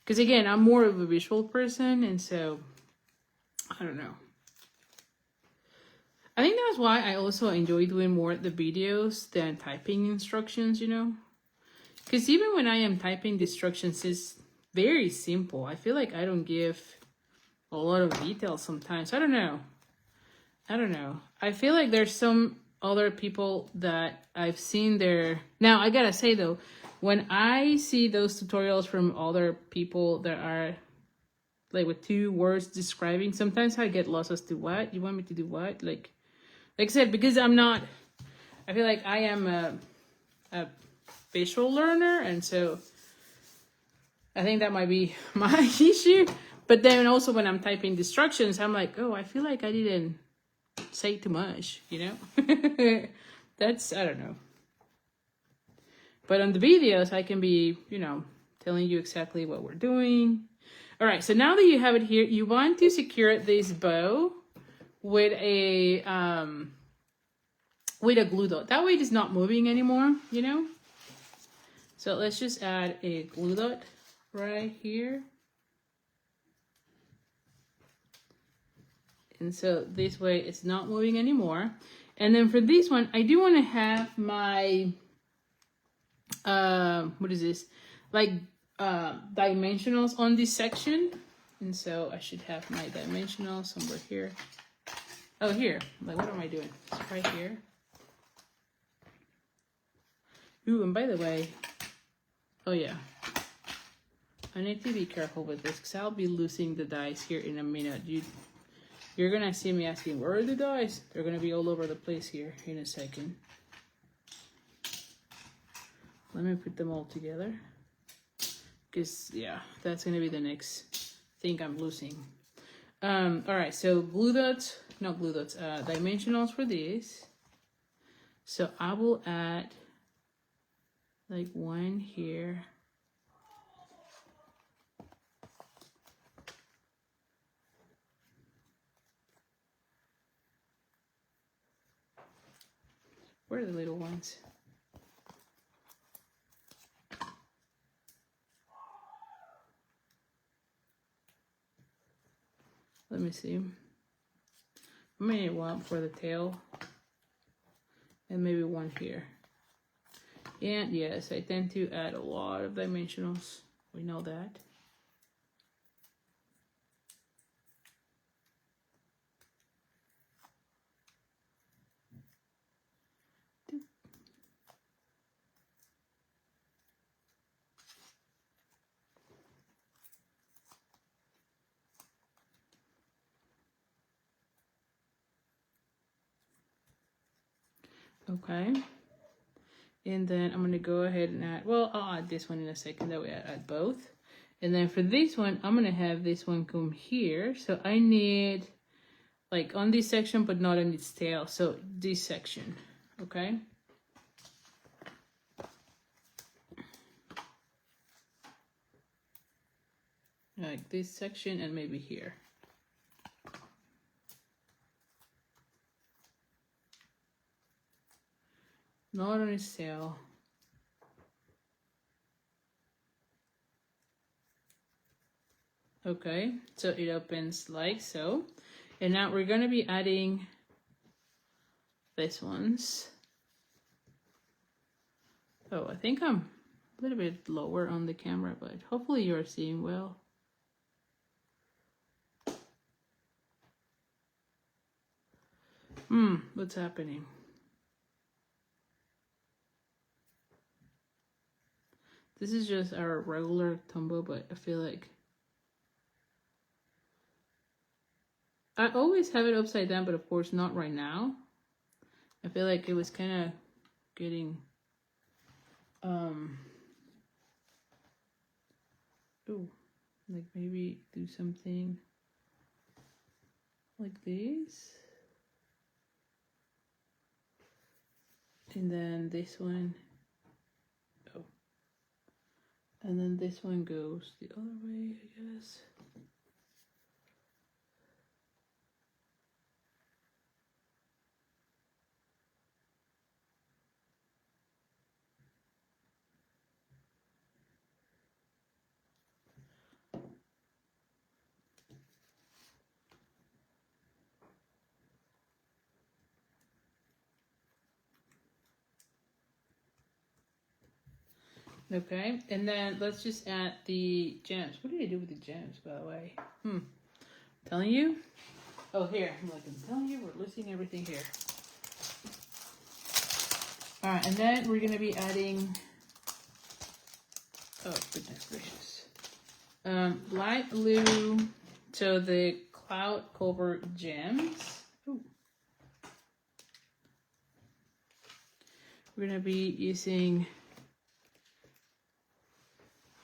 Because again, I'm more of a visual person, and so, I don't know. I think that's why I also enjoy doing more the videos than typing instructions, you know? Because even when I am typing the instructions, it's very simple. I feel like I don't give a lot of details sometimes. I don't know. I feel like there's some other people that I've seen there. Now, I gotta say though, when I see those tutorials from other people that are like with 2 words describing, sometimes I get lost as to what you want me to do. What like I said, because I feel like I am a visual learner, and so I think that might be my issue. But then also when I'm typing instructions, I'm like, oh, I feel like I didn't say too much, you know? That's, I don't know. But on the videos, I can be, you know, telling you exactly what we're doing. All right, so now that you have it here, you want to secure this bow with a with a glue dot. That way it is not moving anymore, you know? So let's just add a glue dot right here. And so this way it's not moving anymore. And then for this one, I do want to have my, what is this? Like dimensionals on this section. And so I should have my dimensionals somewhere here. Oh, here. Like, what am I doing? It's right here. Ooh, and by the way, oh yeah, I need to be careful with this because I'll be losing the dice here in a minute. You're gonna see me asking, where are the dice? They're gonna be all over the place here in a second. Let me put them all together. Because, yeah, that's gonna be the next thing I'm losing. All right, so glue dots, not glue dots, dimensionals for this. So I will add like one here. Where are the little ones? Let me see. I may need one for the tail. And maybe one here. And yes, I tend to add a lot of dimensionals. We know that. Okay. And then I'm going to go ahead and add, well, I'll add this one in a second. That way I add both. And then for this one, I'm going to have this one come here. So I need like on this section, but not on its tail. So this section, okay? Like this section and maybe here. Not on its tail. Okay, so it opens like so. And now we're going to be adding this ones. Oh, I think I'm a little bit lower on the camera, but hopefully you're seeing well. What's happening? This is just our regular tumbo, but I feel like I always have it upside down, but of course not right now. I feel like it was kind of getting like maybe do something like this. And then this one, oh, and then this one goes the other way, I guess. Okay, and then let's just add the gems. What did I do with the gems, by the way? Telling you? Oh, here. I'm telling you, we're losing everything here. All right, and then we're going to be adding, oh, goodness gracious. Light blue, so the cloud cover gems. Ooh. We're going to be using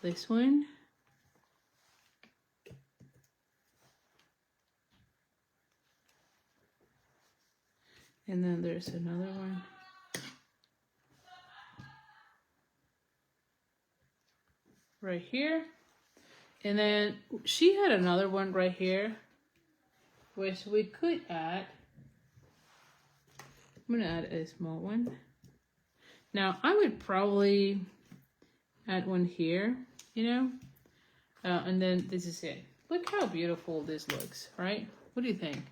this one. And then there's another one. Right here. And then she had another one right here, which we could add. I'm gonna add a small one. Now I would probably add one here, you know, and then this is it. Look how beautiful this looks, right? What do you think?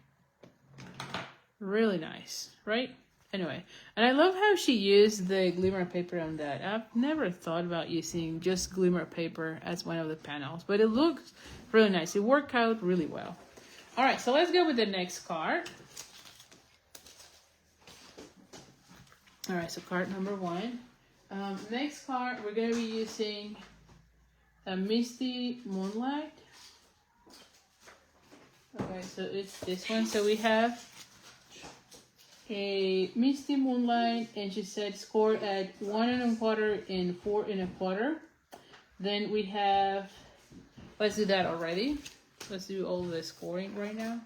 Really nice, right? Anyway, and I love how she used the glimmer paper on that. I've never thought about using just glimmer paper as one of the panels, but it looks really nice. It worked out really well. All right, so let's go with the next card. All right, so card number 1. Next card, we're going to be using a Misty Moonlight. Okay, so it's this one. So we have a Misty Moonlight, and she said score at 1 1/4 and 4 1/4. Then we have, let's do that already. Let's do all the scoring right now.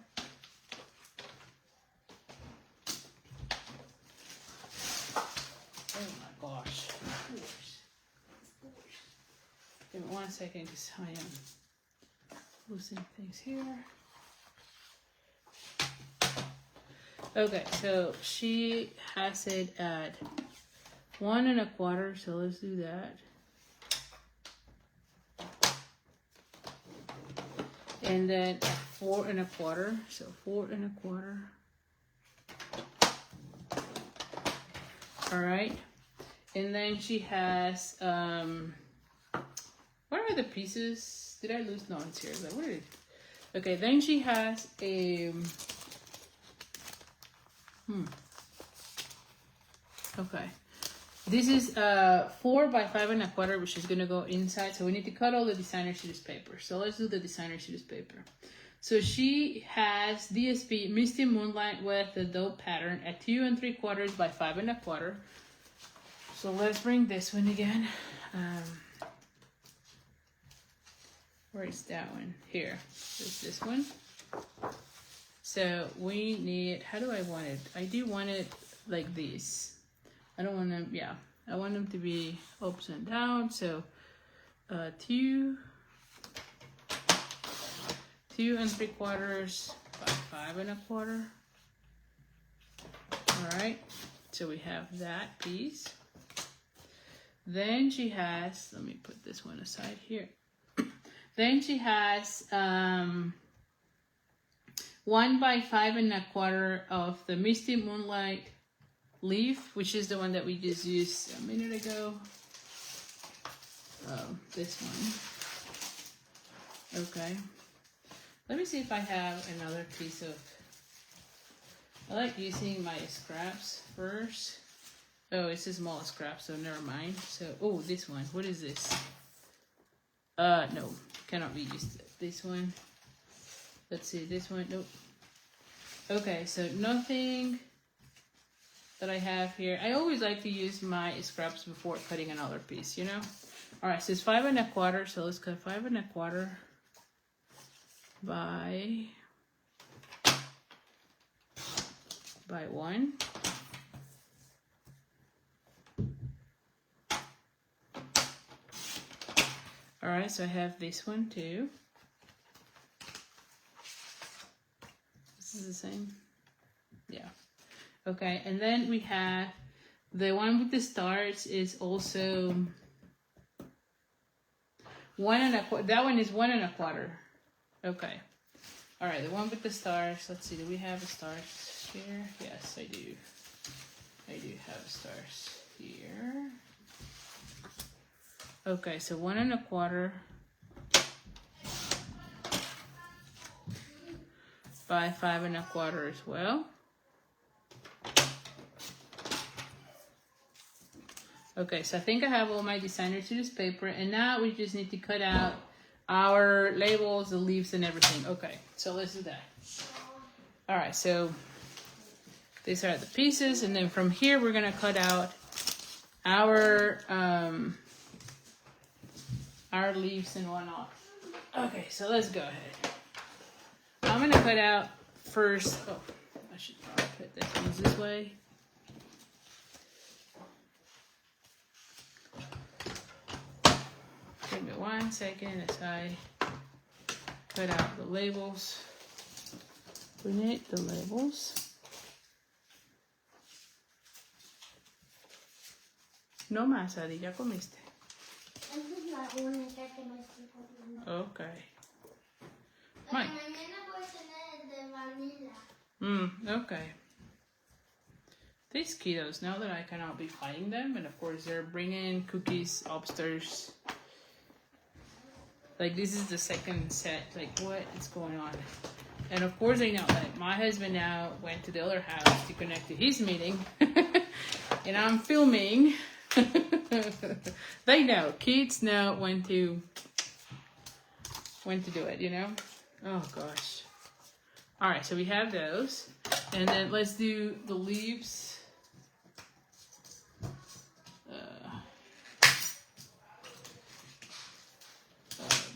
Oh my gosh. Give me 1 second because I am losing things here. Okay, so she has it at 1 1/4, so let's do that. And then at 4 1/4, so 4 1/4. All right, and then she has what are the pieces? Did I lose? No, it's here. But what are it? Okay, then she has a okay. This is 4 by 5 1/4, which is gonna go inside. So we need to cut all the designer series paper. So let's do the designer series paper. So she has DSP Misty Moonlight with the dope pattern at 2 3/4 by 5 1/4. So let's bring this one again. Where is that one? Here. There's this one. So we need, how do I want it? I do want it like this. I don't want them, yeah. I want them to be ups and down. So 2 3/4 by 5 1/4. All right. So we have that piece. Then she has, let me put this one aside here. Then she has 1 by 5 1/4 of the Misty Moonlight leaf, which is the one that we just used a minute ago. This one. Okay. Let me see if I have another piece of, I like using my scraps first. Oh, it's a small scrap, so never mind. So, oh, this one. What is this? No, cannot be used. This one. Let's see, this one. Nope. Okay, so nothing that I have here. I always like to use my scraps before cutting another piece, you know? All right, so it's 5 1/4. So let's cut 5 1/4 by 1. All right, so I have this one too. This is the same. Yeah. Okay, and then we have the one with the stars is also 1 1/4. That one is 1 1/4. Okay. All right, the one with the stars. Let's see. Do we have the stars here? Yes, I do. I do have stars here. Okay, so 1 1/4 by 5 1/4 as well. Okay, so I think I have all my designer series paper, and now we just need to cut out our labels, the leaves, and everything. Okay, so let's do that. All right, so these are the pieces, and then from here we're gonna cut out our leaves and whatnot. Okay, so let's go ahead. I'm gonna cut out first. Oh, I should probably put this one this way. Give me 1 second as I cut out the labels. We need the labels. No más, Adi, ya comiste. Esa es la única que me estoy comiendo. Ok. La Mike. que mañana voy a tener de vanilla. Okay. These kiddos, now that I cannot be fighting them, and of course they're bringing cookies upstairs. Like, this is the second set. Like, what is going on? And of course they know, like, my husband now went to the other house to connect to his meeting. And I'm filming. They know. Kids know when to do it, you know? Oh, gosh. All right, so we have those. And then let's do the leaves.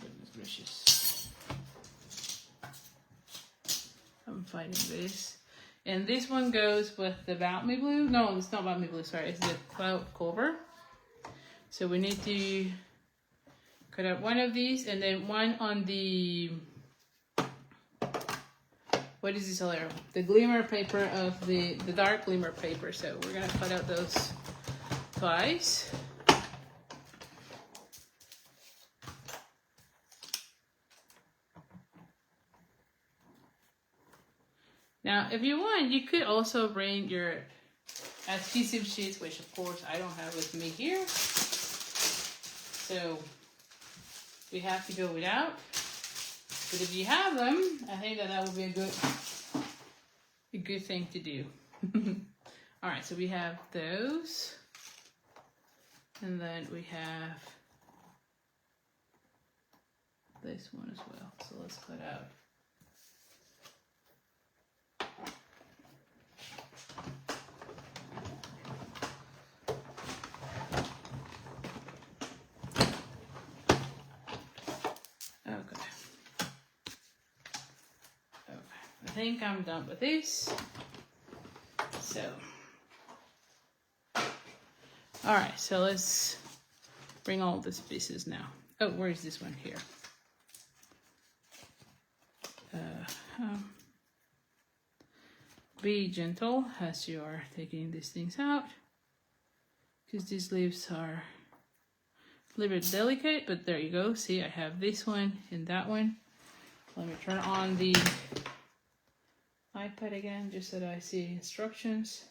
Goodness gracious. I'm fighting this. And this one goes with the About Me Blue. No, it's not About Me Blue, sorry. It's the Cloud Cover. So we need to cut out one of these and then one on the... What is this color? The glimmer paper of the dark glimmer paper. So we're gonna cut out those twice. Now, if you want, you could also bring your adhesive sheets, which of course I don't have with me here. So we have to go without. But if you have them, I think that would be a good thing to do. All right, so we have those. And then we have this one as well. So let's cut out. I think I'm done with this. So, all right, so let's bring all these pieces now. Oh, where is this one here? Be gentle as you are taking these things out, because these leaves are a little bit delicate, but there you go. See, I have this one and that one. Let me turn on the iPad again, just so that I see instructions.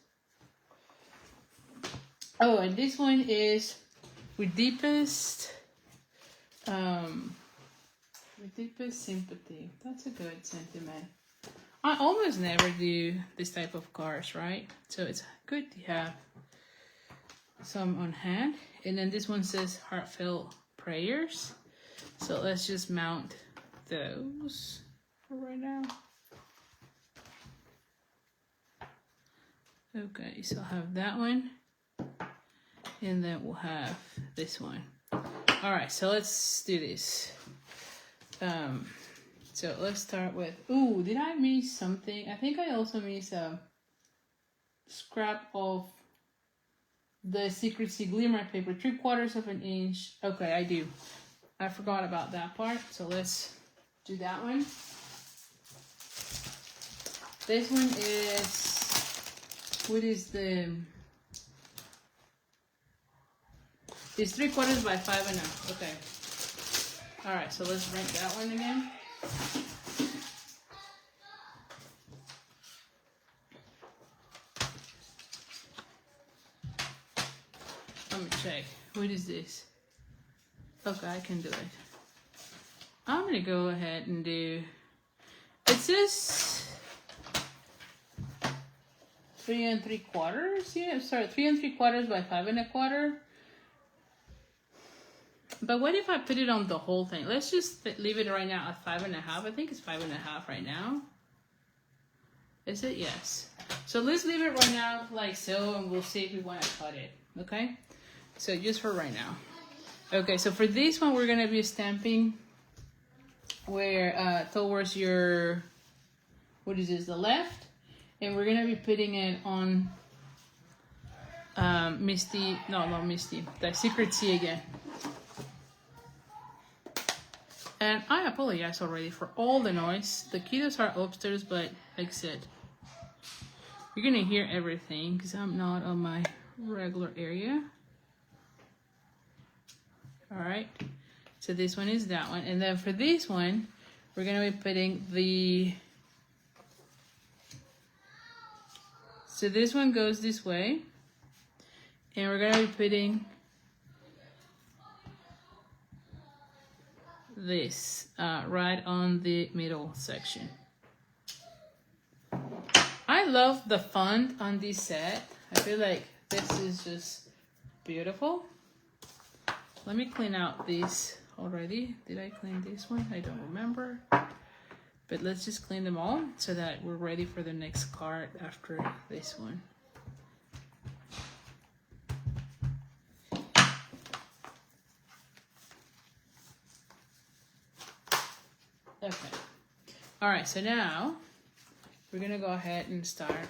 Oh, and this one is with deepest sympathy. That's a good sentiment. I almost never do this type of cards, right? So it's good to have some on hand. And then this one says heartfelt prayers. So let's just mount those for right now. Okay, so I'll have that one, and then we'll have this one. All right, so let's do this. So let's start with, ooh, did I miss something? I think I also missed a scrap of the Secrecy Glimmer paper, 3/4 of an inch. Okay, I do. I forgot about that part, so let's do that one. This one is... What is the... It's 3/4 by 5.5. Okay. All right, so let's rank that one again. Let me check. What is this? Okay, I can do it. I'm gonna go ahead and do... It says 3 3/4. Yeah, sorry, 3 3/4 by 5.25. But what if I put it on the whole thing? Let's just leave it right now at 5.5. I think it's 5.5 right now. Is it? Yes. So let's leave it right now like so, and we'll see if we want to cut it. Okay? So just for right now. Okay, so for this one, we're gonna be stamping where towards your, what is this, the left, and we're gonna be putting it on Misty, no, not Misty, the Secret Sea again. And I apologize already for all the noise. The kiddos are upstairs, but like I said, you're gonna hear everything because I'm not on my regular area. All right. So this one is that one. And then for this one, we're going to be putting the... So this one goes this way. And we're going to be putting this right on the middle section. I love the font on this set. I feel like this is just beautiful. Let me clean out this already. Did I clean this one? I don't remember. But let's just clean them all so that we're ready for the next card after this one. Okay. All right, so now we're gonna go ahead and start.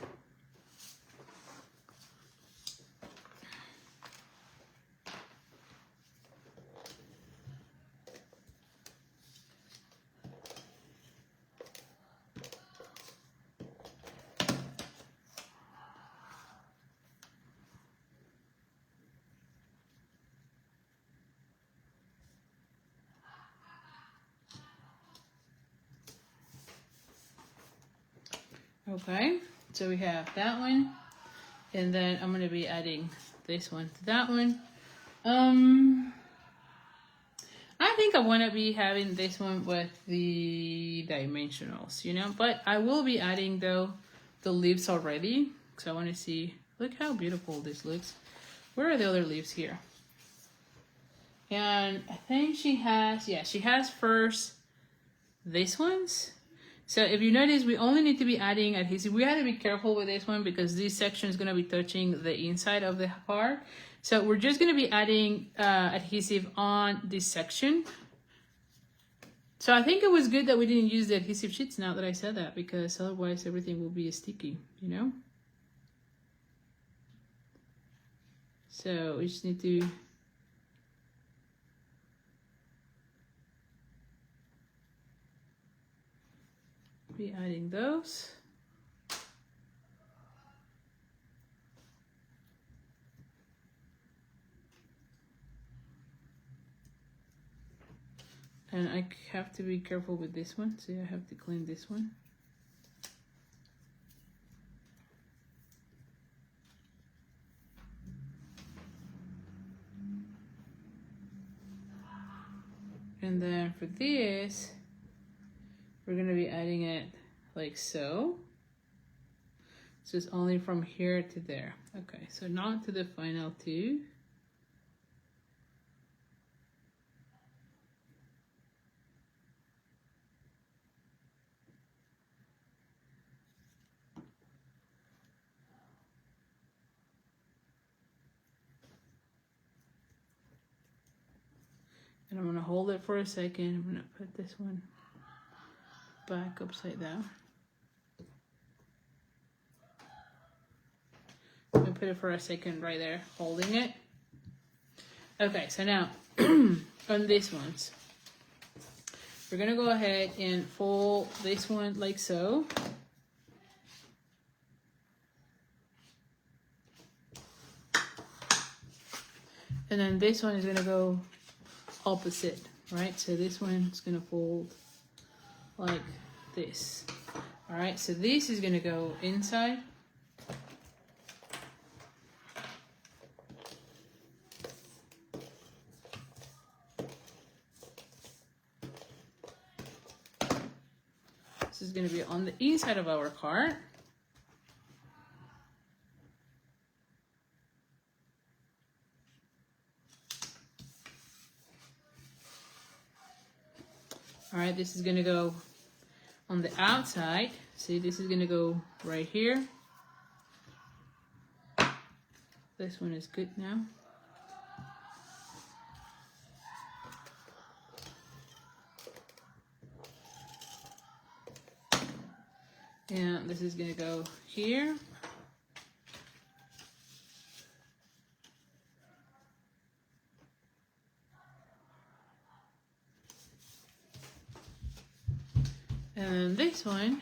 Okay, so we have that one, and then I'm gonna be adding this one to that one. I think I want to be having this one with the dimensionals, you know, but I will be adding though the leaves already, because I want to see, look how beautiful this looks. Where are the other leaves here? And I think she has, yeah, she has first these ones. So if you notice, we only need to be adding adhesive. We have to be careful with this one because this section is going to be touching the inside of the card. So we're just going to be adding adhesive on this section. So I think it was good that we didn't use the adhesive sheets now that I said that, because otherwise everything will be sticky, you know? So we just need to... be adding those. And I have to be careful with this one, so I have to clean this one. And then for this, we're going to be adding it like so. So it's only from here to there. Okay, so not to the final two. And I'm going to hold it for a second. I'm going to put this one back upside down. I'm going to put it for a second right there, holding it. Okay, so now on these ones, we're going to go ahead and fold this one like so. And then this one is going to go opposite, right? So this one's going to fold like this. All right, so this is going to go inside. This is going to be on the inside of our card. All right, this is going to go on the outside. See, this is going to go right here. This one is good now. And this is going to go here. And this one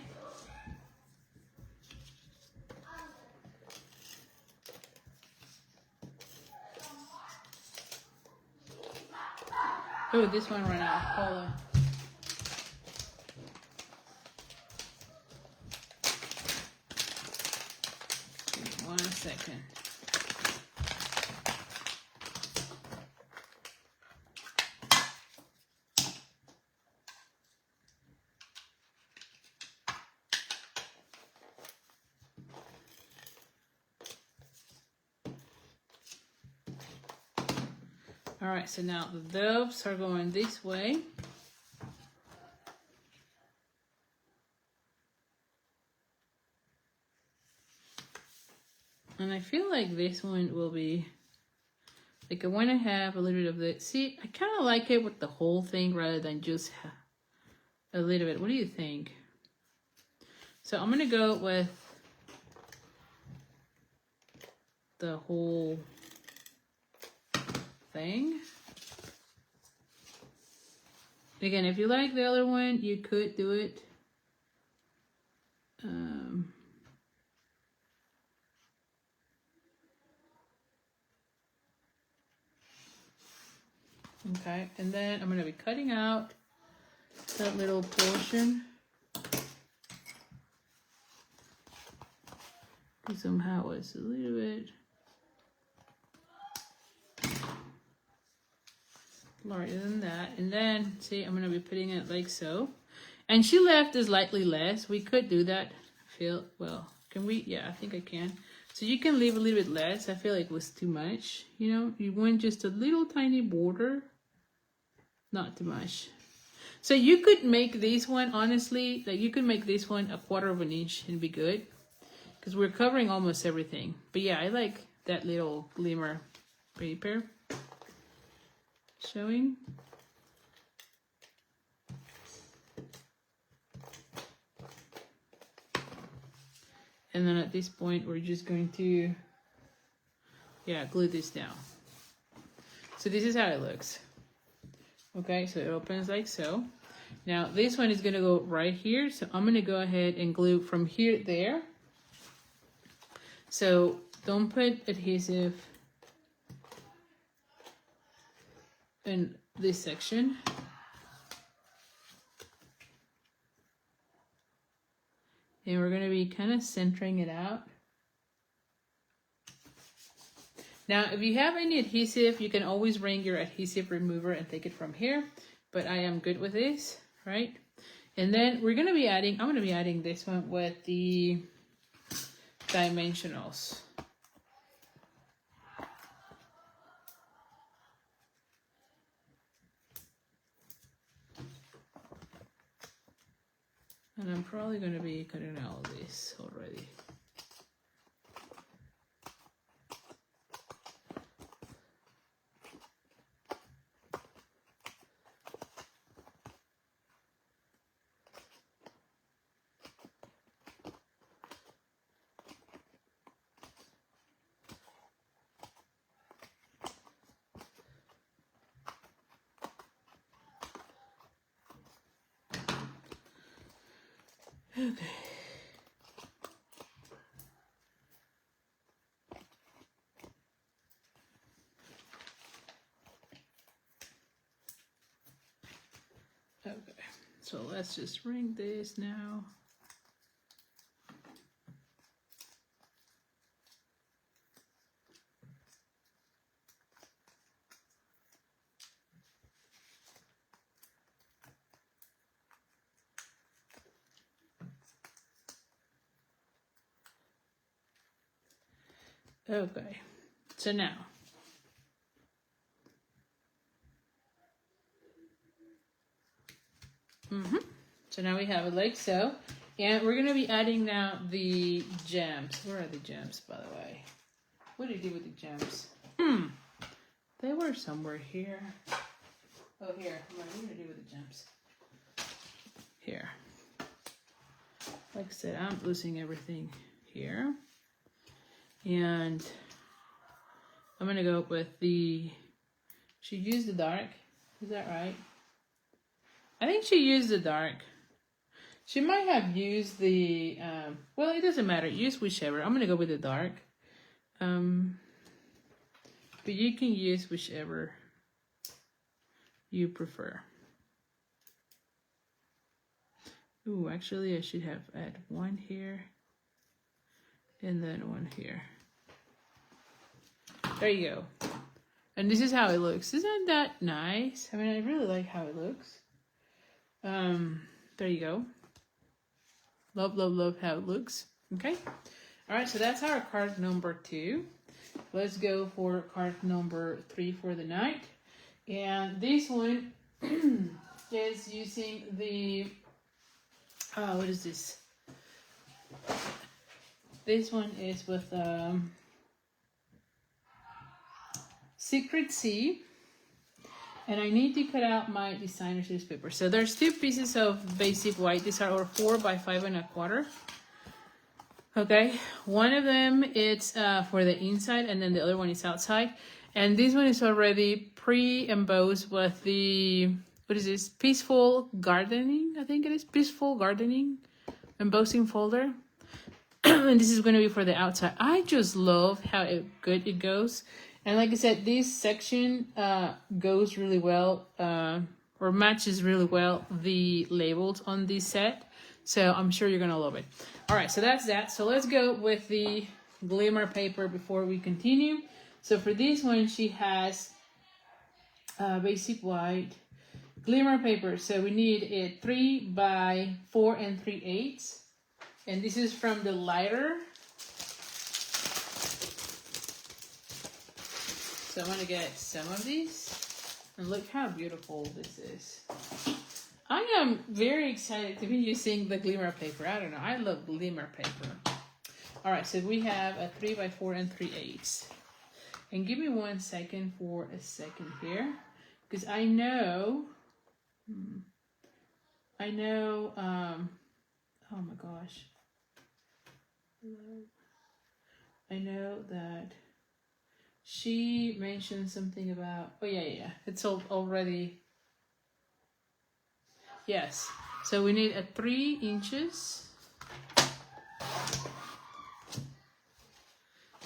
Oh, this one ran out. Hold on. Give me 1 second. All right, so now the doves are going this way. And I feel like this one will be, like I want to have a little bit of the, see, I kind of like it with the whole thing rather than just a little bit. What do you think? So I'm going to go with the whole thing. Again, if you like the other one, you could do it. Okay, and then I'm going to be cutting out that little portion. Because somehow it's a little bit larger than that. And then, see, I'm going to be putting it like so. And she left slightly less. We could do that. I feel, well, can we? Yeah, I think I can. So you can leave a little bit less. I feel like it was too much. You know, you want just a little tiny border. Not too much. So you could make this one, honestly, like you could make this one 1/4 of an inch and be good. Because we're covering almost everything. But yeah, I like that little glimmer paper showing. And then at this point, we're just going to, yeah, glue this down. So this is how it looks. Okay, so it opens like so. Now this one is gonna go right here. So I'm gonna go ahead and glue from here there. So don't put adhesive in this section. And we're going to be kind of centering it out. Now, if you have any adhesive, you can always bring your adhesive remover and take it from here. But I am good with this, right? And then we're going to be adding, I'm going to be adding this one with the dimensionals. And I'm probably going to be cutting out this already. Okay. Okay, so let's just ring this now. Okay, so now so now we have it like so, and we're gonna be adding now the gems. Where are the gems, by the way? What did you do with the gems? They were somewhere here. Oh, here. What are we gonna do with the gems? Here. Like I said, I'm losing everything here. And I'm gonna go with the, she used the dark, is that right? I think she used the dark. She might have used the, well, it doesn't matter, use whichever. I'm gonna go with the dark. But you can use whichever you prefer. Ooh, actually I should have add one here and then one here. There you go. And this is how it looks. Isn't that nice? I mean, I really like how it looks. There you go. Love, love, love how it looks. Okay. All right, so that's our card number 2. Let's go for card number 3 for the night. And this one is using the, what is this? This one is with Secret Sea. And I need to cut out my designer series paper. So there's 2 pieces of basic white. These are 4 by 5 1/4. Okay, one of them it's for the inside, and then the other one is outside. And this one is already pre-embossed with the, what is this? Peaceful Gardening, I think it is. Peaceful Gardening embossing folder. And this is going to be for the outside. I just love how good it goes. And like I said, this section goes really well, or matches really well the labels on this set. So I'm sure you're going to love it. All right, so that's that. So let's go with the glimmer paper before we continue. So for this one, she has basic white glimmer paper. So we need it 3 by 4 3/8. And this is from the lighter. So I'm going to get some of these. And look how beautiful this is. I am very excited to be using the glimmer paper. I don't know. I love glimmer paper. All right, so we have a 3 by 4 3/8. And give me 1 second for a second here. Because I know, oh my gosh. I know that she mentioned something about, oh yeah. It's already, yes. So we need a 3 inches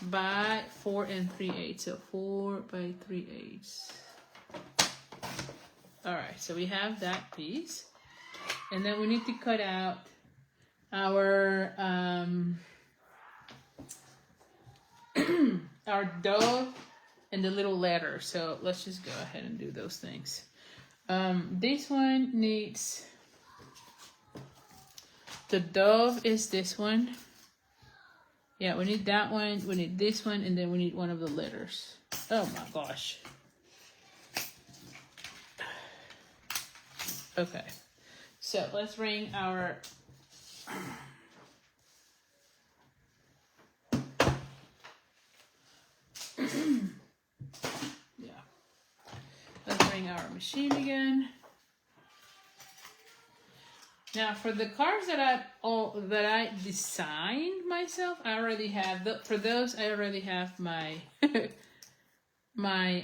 by 4 3/8. So 4 by 3/8. All right, so we have that piece. And then we need to cut out our our dove and the little letter. So let's just go ahead and do those things. This one needs, the dove is this one. Yeah, we need that one, we need this one, and then we need one of the letters. Oh my gosh. Okay, so let's ring our let's bring our machine again. Now for the cards that I designed myself, I already have for those I already have my my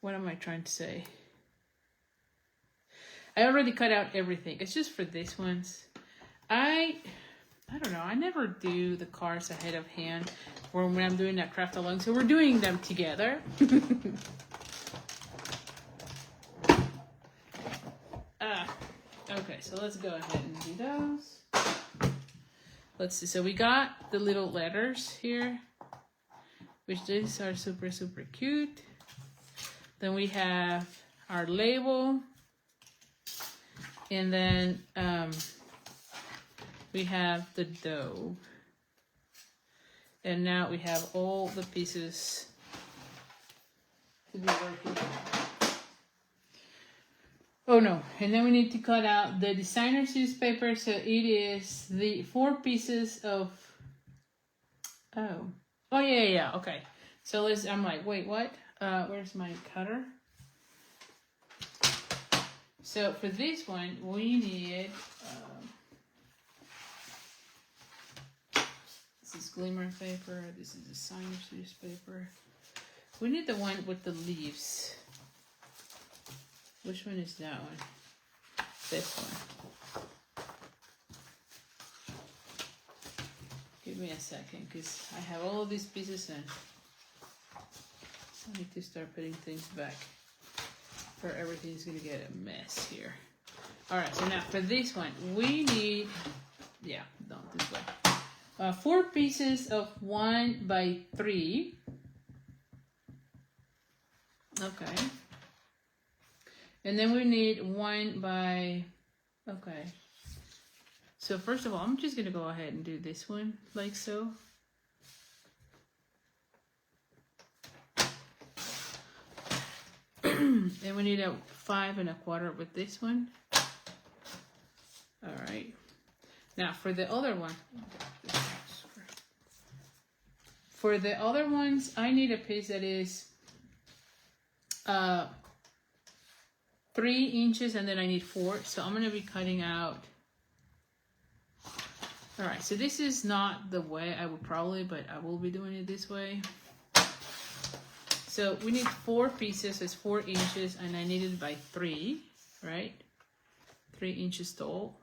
what am I trying to say? I already cut out everything. It's just for these ones. I don't know. I never do the cards ahead of hand or when I'm doing that craft along. So we're doing them together. Okay, so let's go ahead and do those. Let's see. So we got the little letters here, which these are super, super cute. Then we have our label. And then we have the dough. And now we have all the pieces to be working on. Oh no, and then we need to cut out the designer series paper. So it is the 4 pieces of, oh yeah, okay. So I'm like, wait, what? Where's my cutter? So for this one, we need, this is glimmer paper, this is designer series paper. We need the one with the leaves. Which one is that one? This one. Give me a second, because I have all of these pieces and I need to start putting things back, or everything's gonna get a mess here. All right, so now for this one, we need, yeah, no, this way. 4 pieces of 1 by 3. Okay. And then we need 1 by, okay. So first of all, I'm just gonna go ahead and do this one like so. And we need a 5 1/4 with this one. All right. Now for the other one, for the other ones, I need a piece that is 3 inches, and then I need 4. So I'm gonna be cutting out. All right. So this is not the way I would probably, but I will be doing it this way. So we need 4 pieces, so it's 4 inches, and I need it by 3, right? 3 inches tall.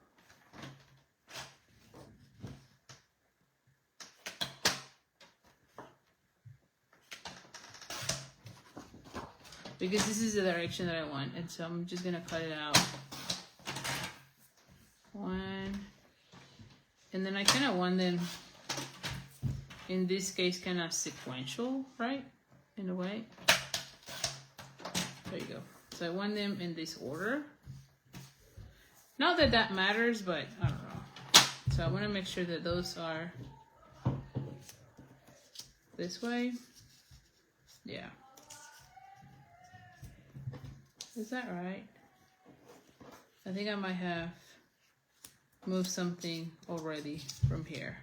Because this is the direction that I want, and so I'm just gonna cut it out. 1, and then I kind of want them, in this case, kind of sequential, right? In a way. There you go. So I want them in this order. Not that that matters, but I don't know. So I want to make sure that those are this way. Yeah. Is that right? I think I might have moved something already from here.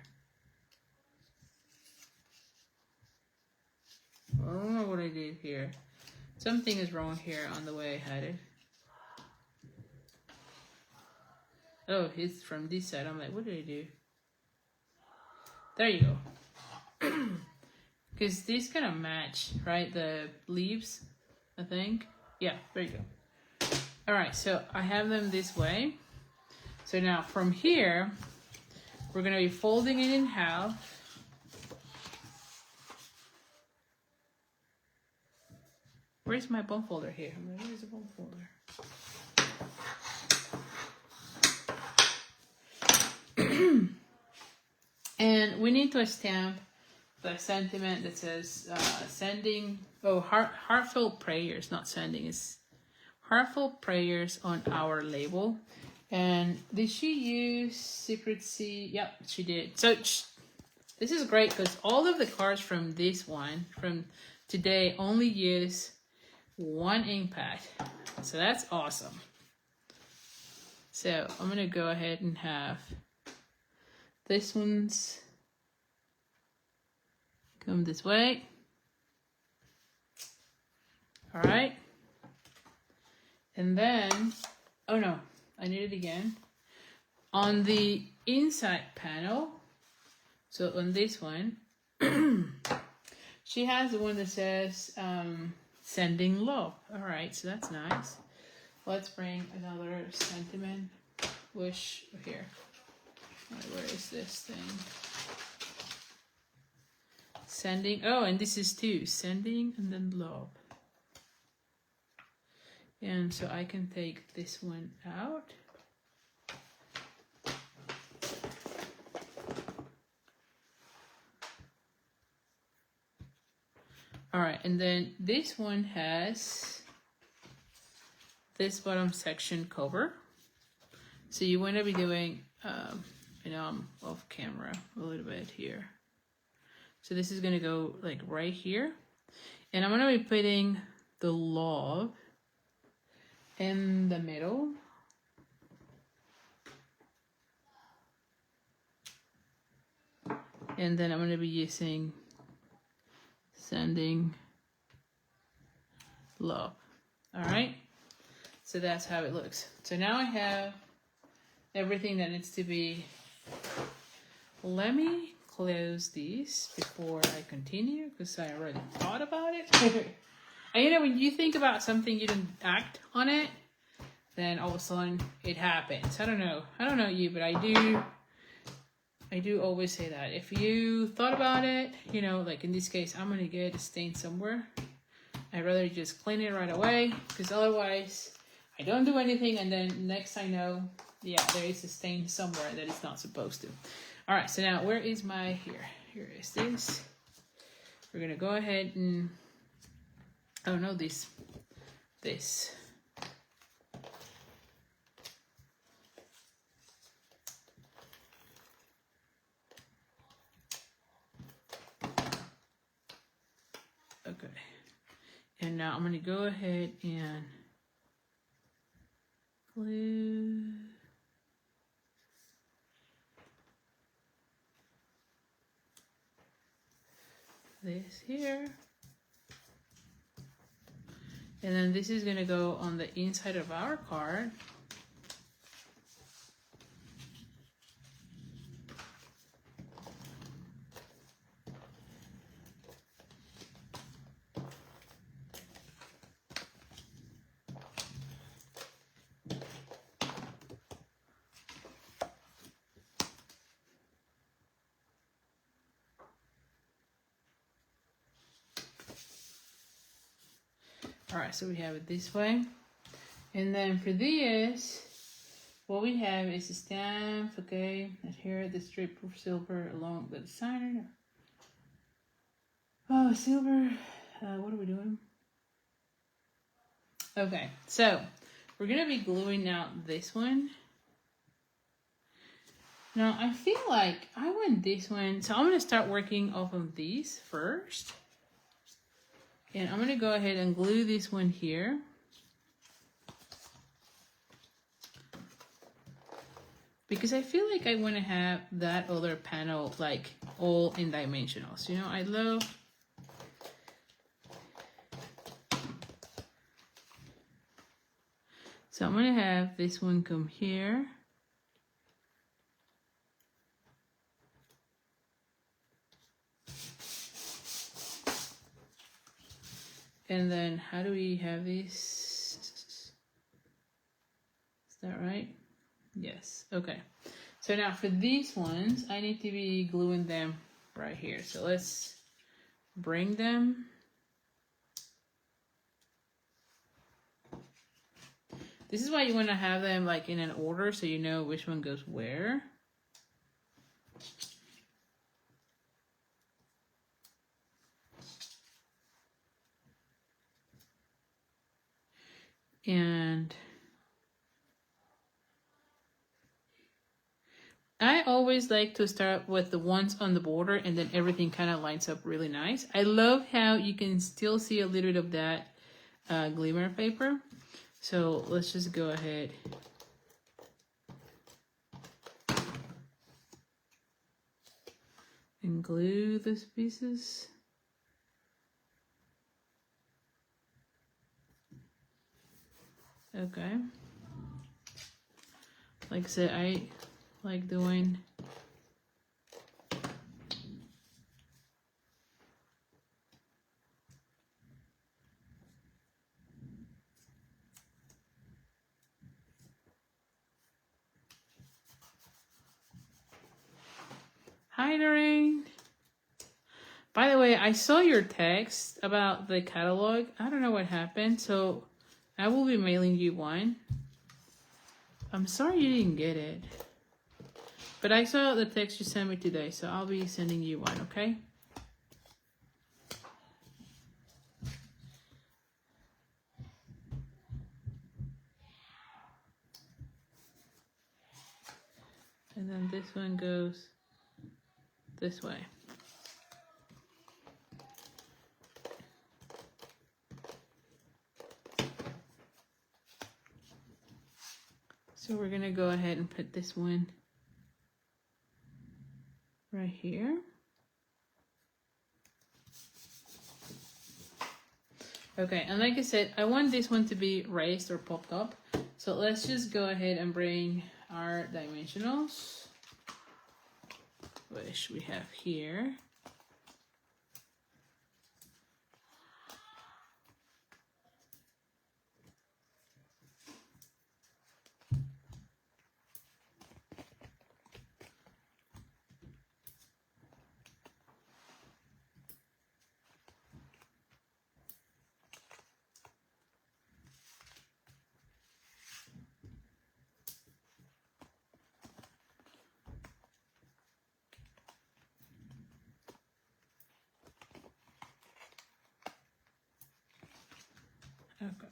I don't know what I did here. Something is wrong here on the way I had it. Oh, it's from this side. I'm like, what did I do? There you go. Because these kind of match, right? The leaves, I think. Yeah, there you go. All right, so I have them this way. So now from here, we're going to be folding it in half. Where's my bone folder here? Where's the bone folder? And we need to stamp the sentiment that says sending, heartfelt prayers, not sending, it's heartfelt prayers on our label. And did she use Secrecy? Yep, she did. So this is great because all of the cards from this one, from today, only use 1 ink pad. So that's awesome. So I'm gonna go ahead and have this one's come this way. All right. And then, oh no, I need it again. On the inside panel, so on this one, she has the one that says sending love. All right, so that's nice. Let's bring another sentiment wish here. All right, where is this thing? Sending, oh, and this is 2, sending and then love. And so I can take this one out. All right, and then this one has this bottom section cover. So you want to be doing, you know, I'm off camera a little bit here. So this is going to go like right here. And I'm going to be putting the love in the middle. And then I'm going to be using sending love. All right. So that's how it looks. So now I have everything that needs to be. Let me close these before I continue because I already thought about it. And you know, when you think about something, you didn't act on it, then all of a sudden it happens. I don't know you, but I do always say that. If you thought about it, you know, like in this case, I'm going to get a stain somewhere. I'd rather just clean it right away because otherwise I don't do anything and then next I know, yeah, there is a stain somewhere that it's not supposed to. All right, so now where is my, here is this. We're gonna go ahead and, oh no, this. Okay, and now I'm gonna go ahead and glue this here. And then this is gonna go on the inside of our card. All right, so we have it this way. And then for this, what we have is a stamp, okay, and here the strip of silver along the designer. Oh, silver, what are we doing? Okay, so we're gonna be gluing out this one. Now I feel like I want this one, so I'm gonna start working off of these first. And I'm gonna go ahead and glue this one here. Because I feel like I wanna have that other panel like all in dimensionals. You know, I love so I'm gonna have this one come here. And then how do we have this? Is that right? Yes, okay. So now for these ones, I need to be gluing them right here. So let's bring them. This is why you want to have them like in an order so you know which one goes where. And I always like to start with the ones on the border and then everything kind of lines up really nice. I love how you can still see a little bit of that glimmer paper. So let's just go ahead. And glue these pieces. Okay. Like I said, I like doing Hi, Doreen. By the way, I saw your text about the catalog. I don't know what happened, so I will be mailing you one. I'm sorry you didn't get it. But I saw the text you sent me today, so I'll be sending you one, okay? And then this one goes this way. So we're gonna go ahead and put this one right here. Okay, and like I said, I want this one to be raised or popped up. So let's just go ahead and bring our dimensionals, which we have here. Okay.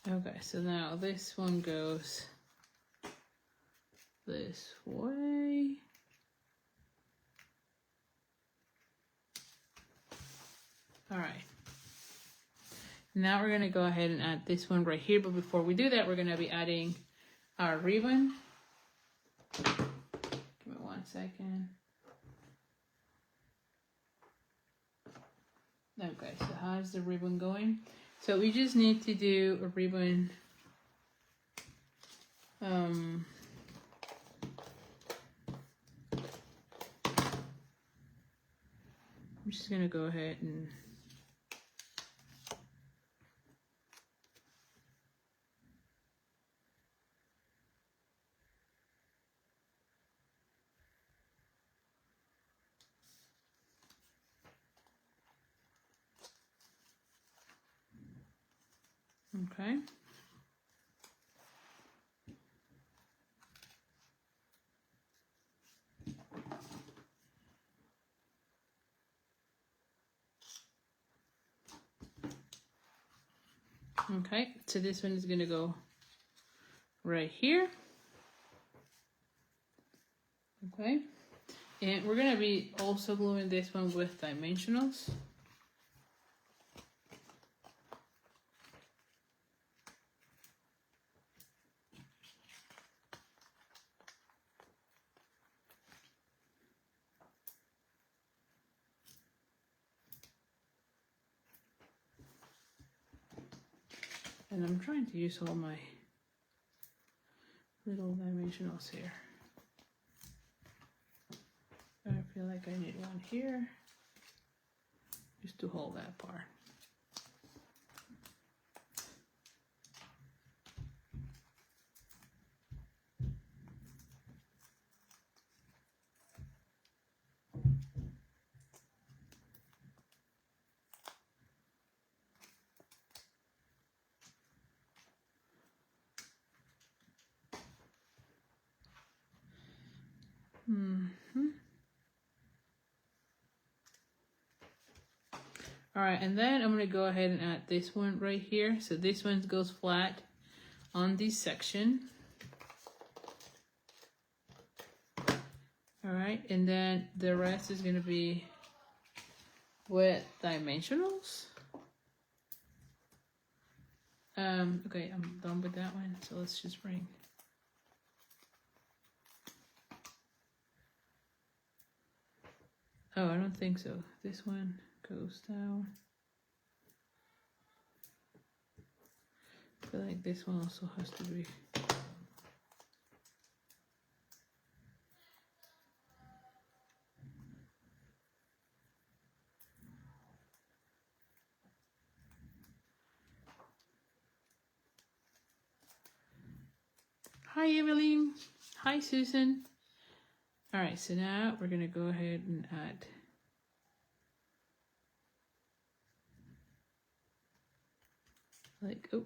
Okay, so now this one goes this way. All right. Now we're gonna go ahead and add this one right here, but before we do that, we're gonna be adding our ribbon. Give me 1 second. Okay, so how's the ribbon going? So we just need to do a ribbon. I'm just gonna go ahead and okay. Okay, so this one is gonna go right here. Okay, and we're gonna be also gluing this one with dimensionals. And I'm trying to use all my little dimensionals here. I feel like I need one here just to hold that part. All right, and then I'm gonna go ahead and add this one right here. So this one goes flat on this section. All right, and then the rest is gonna be with dimensionals. Okay, I'm done with that one. So let's just bring. Oh, I don't think so. This one goes down. I feel like this one also has to be. Hi, Evelyn. Hi, Susan. All right, so now we're gonna go ahead and add like, oh,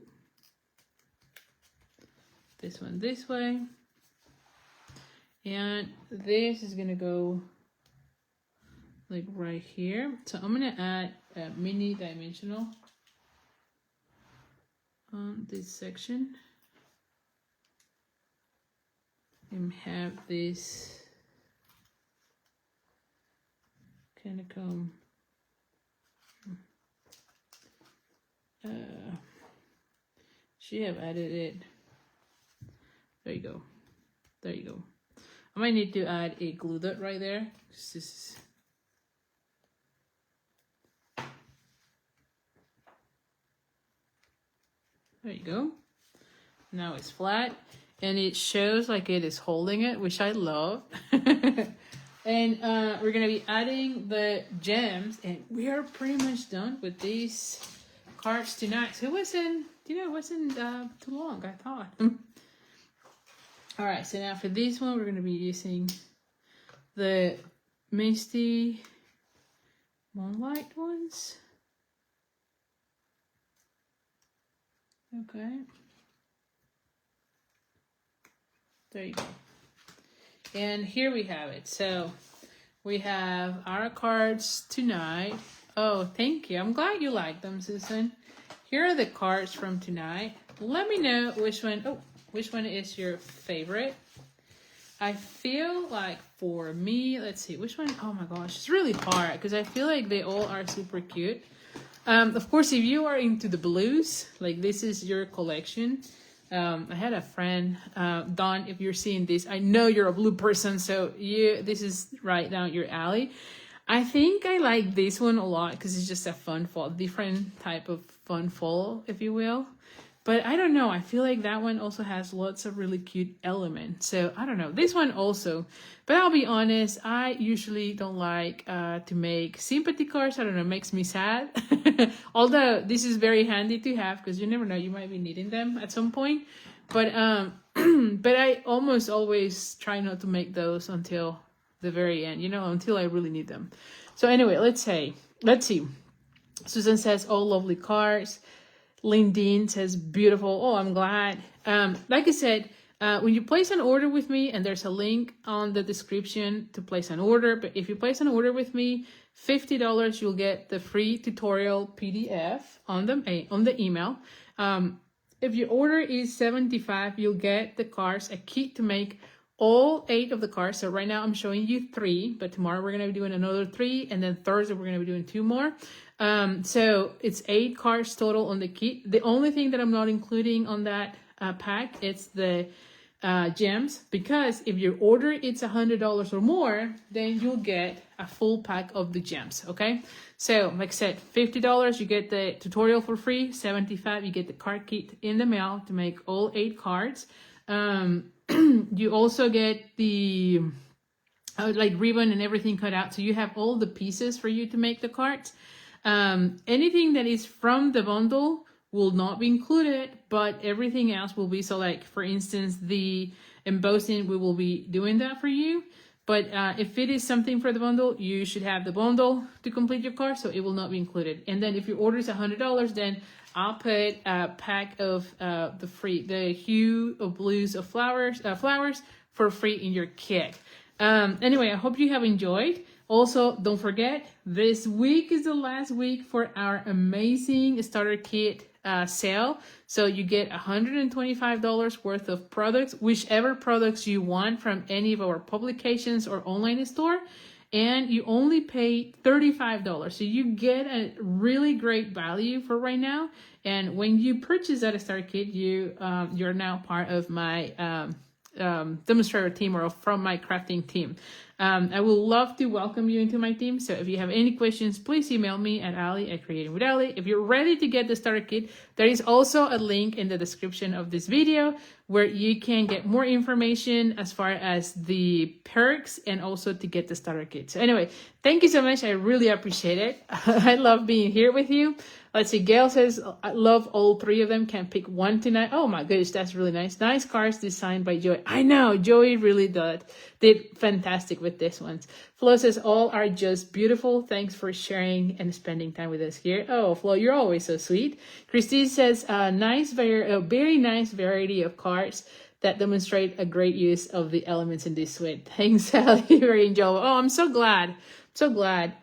this one this way. And this is gonna go like right here. So I'm gonna add a mini dimensional on this section. And have this kind of come she have added it. There you go. There you go. I might need to add a glue dot right there. This is there you go. Now it's flat and it shows like it is holding it, which I love. And we're gonna be adding the gems, and we are pretty much done with these cards tonight. So who was in it wasn't too long, I thought. All right, so now for this one, we're going to be using the Misty Moonlight ones. Okay. There you go. And here we have it. So we have our cards tonight. Oh, thank you. I'm glad you like them, Susan. Here are the cards from tonight. Let me know which one is your favorite. I feel like for me, let's see, which one? Oh my gosh, it's really hard because I feel like they all are super cute. Of course, if you are into the blues, like this is your collection. I had a friend, Dawn, if you're seeing this, I know you're a blue person, so this is right down your alley. I think I like this one a lot because it's just a fun fall, different type of fun fall, if you will. But I don't know, I feel like that one also has lots of really cute elements. So I don't know, this one also. But I'll be honest, I usually don't like to make sympathy cards. I don't know, it makes me sad. Although this is very handy to have because you never know, you might be needing them at some point. But but I almost always try not to make those until the very end, until I really need them. So anyway, let's see. Susan says, all lovely cards. Lindeen says, beautiful. Oh, I'm glad. Like I said, when you place an order with me, and there's a link on the description to place an order, but if you place an order with me, $50, you'll get the free tutorial PDF on the email. If your order is $75, you'll get the cards, a kit to make all 8 of the cards. So right now I'm showing you 3, but tomorrow we're going to be doing another 3, and then Thursday we're going to be doing 2 more. So it's 8 cards total on the kit. The only thing that I'm not including on that pack, it's the gems, because if your order it's $100 or more, then you'll get a full pack of the gems. Okay, so like I said, $50 you get the tutorial for free, $75 you get the card kit in the mail to make all 8 cards. You also get the like ribbon and everything cut out, so you have all the pieces for you to make the cards. Anything that is from the bundle will not be included, but everything else will be. So like, for instance, the embossing, we will be doing that for you. But if it is something for the bundle, you should have the bundle to complete your card, so it will not be included. And then if your order is $100, then I'll put a pack of the hue of blues of flowers for free in your kit. Anyway, I hope you have enjoyed. Also, don't forget, this week is the last week for our amazing starter kit sale. So you get $125 worth of products, whichever products you want from any of our publications or online store. And you only pay $35. So you get a really great value for right now. And when you purchase that starter kit, you're now part of my demonstrator team, or from my crafting team. I would love to welcome you into my team. So if you have any questions, please email me at Ali@creatingwithali. If you're ready to get the starter kit, there is also a link in the description of this video where you can get more information as far as the perks and also to get the starter kit. So anyway, thank you so much. I really appreciate it. I love being here with you. Let's see, Gail says, I love all 3 of them. Can pick one tonight. Oh my goodness, that's really nice. Nice cards designed by Joey. I know, Joey really did fantastic with this ones. Flo says, all are just beautiful. Thanks for sharing and spending time with us here. Oh, Flo, you're always so sweet. Christine says, a very nice variety of cards that demonstrate a great use of the elements in this suite. Thanks, Sally. Very enjoyable. Oh, I'm so glad. So glad.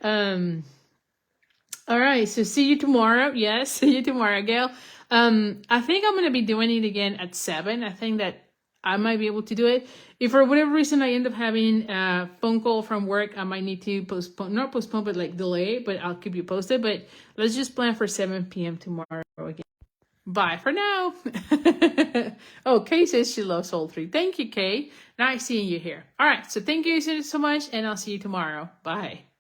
All right, so see you tomorrow. Yes, see you tomorrow, Gail. I think I'm going to be doing it again at 7. I think that I might be able to do it. If for whatever reason I end up having a phone call from work, I might need to not postpone, but like delay, but I'll keep you posted. But let's just plan for 7 p.m. tomorrow again. Bye for now. Oh, Kay says she loves all 3. Thank you, Kay. Nice seeing you here. All right, so thank you so much, and I'll see you tomorrow. Bye.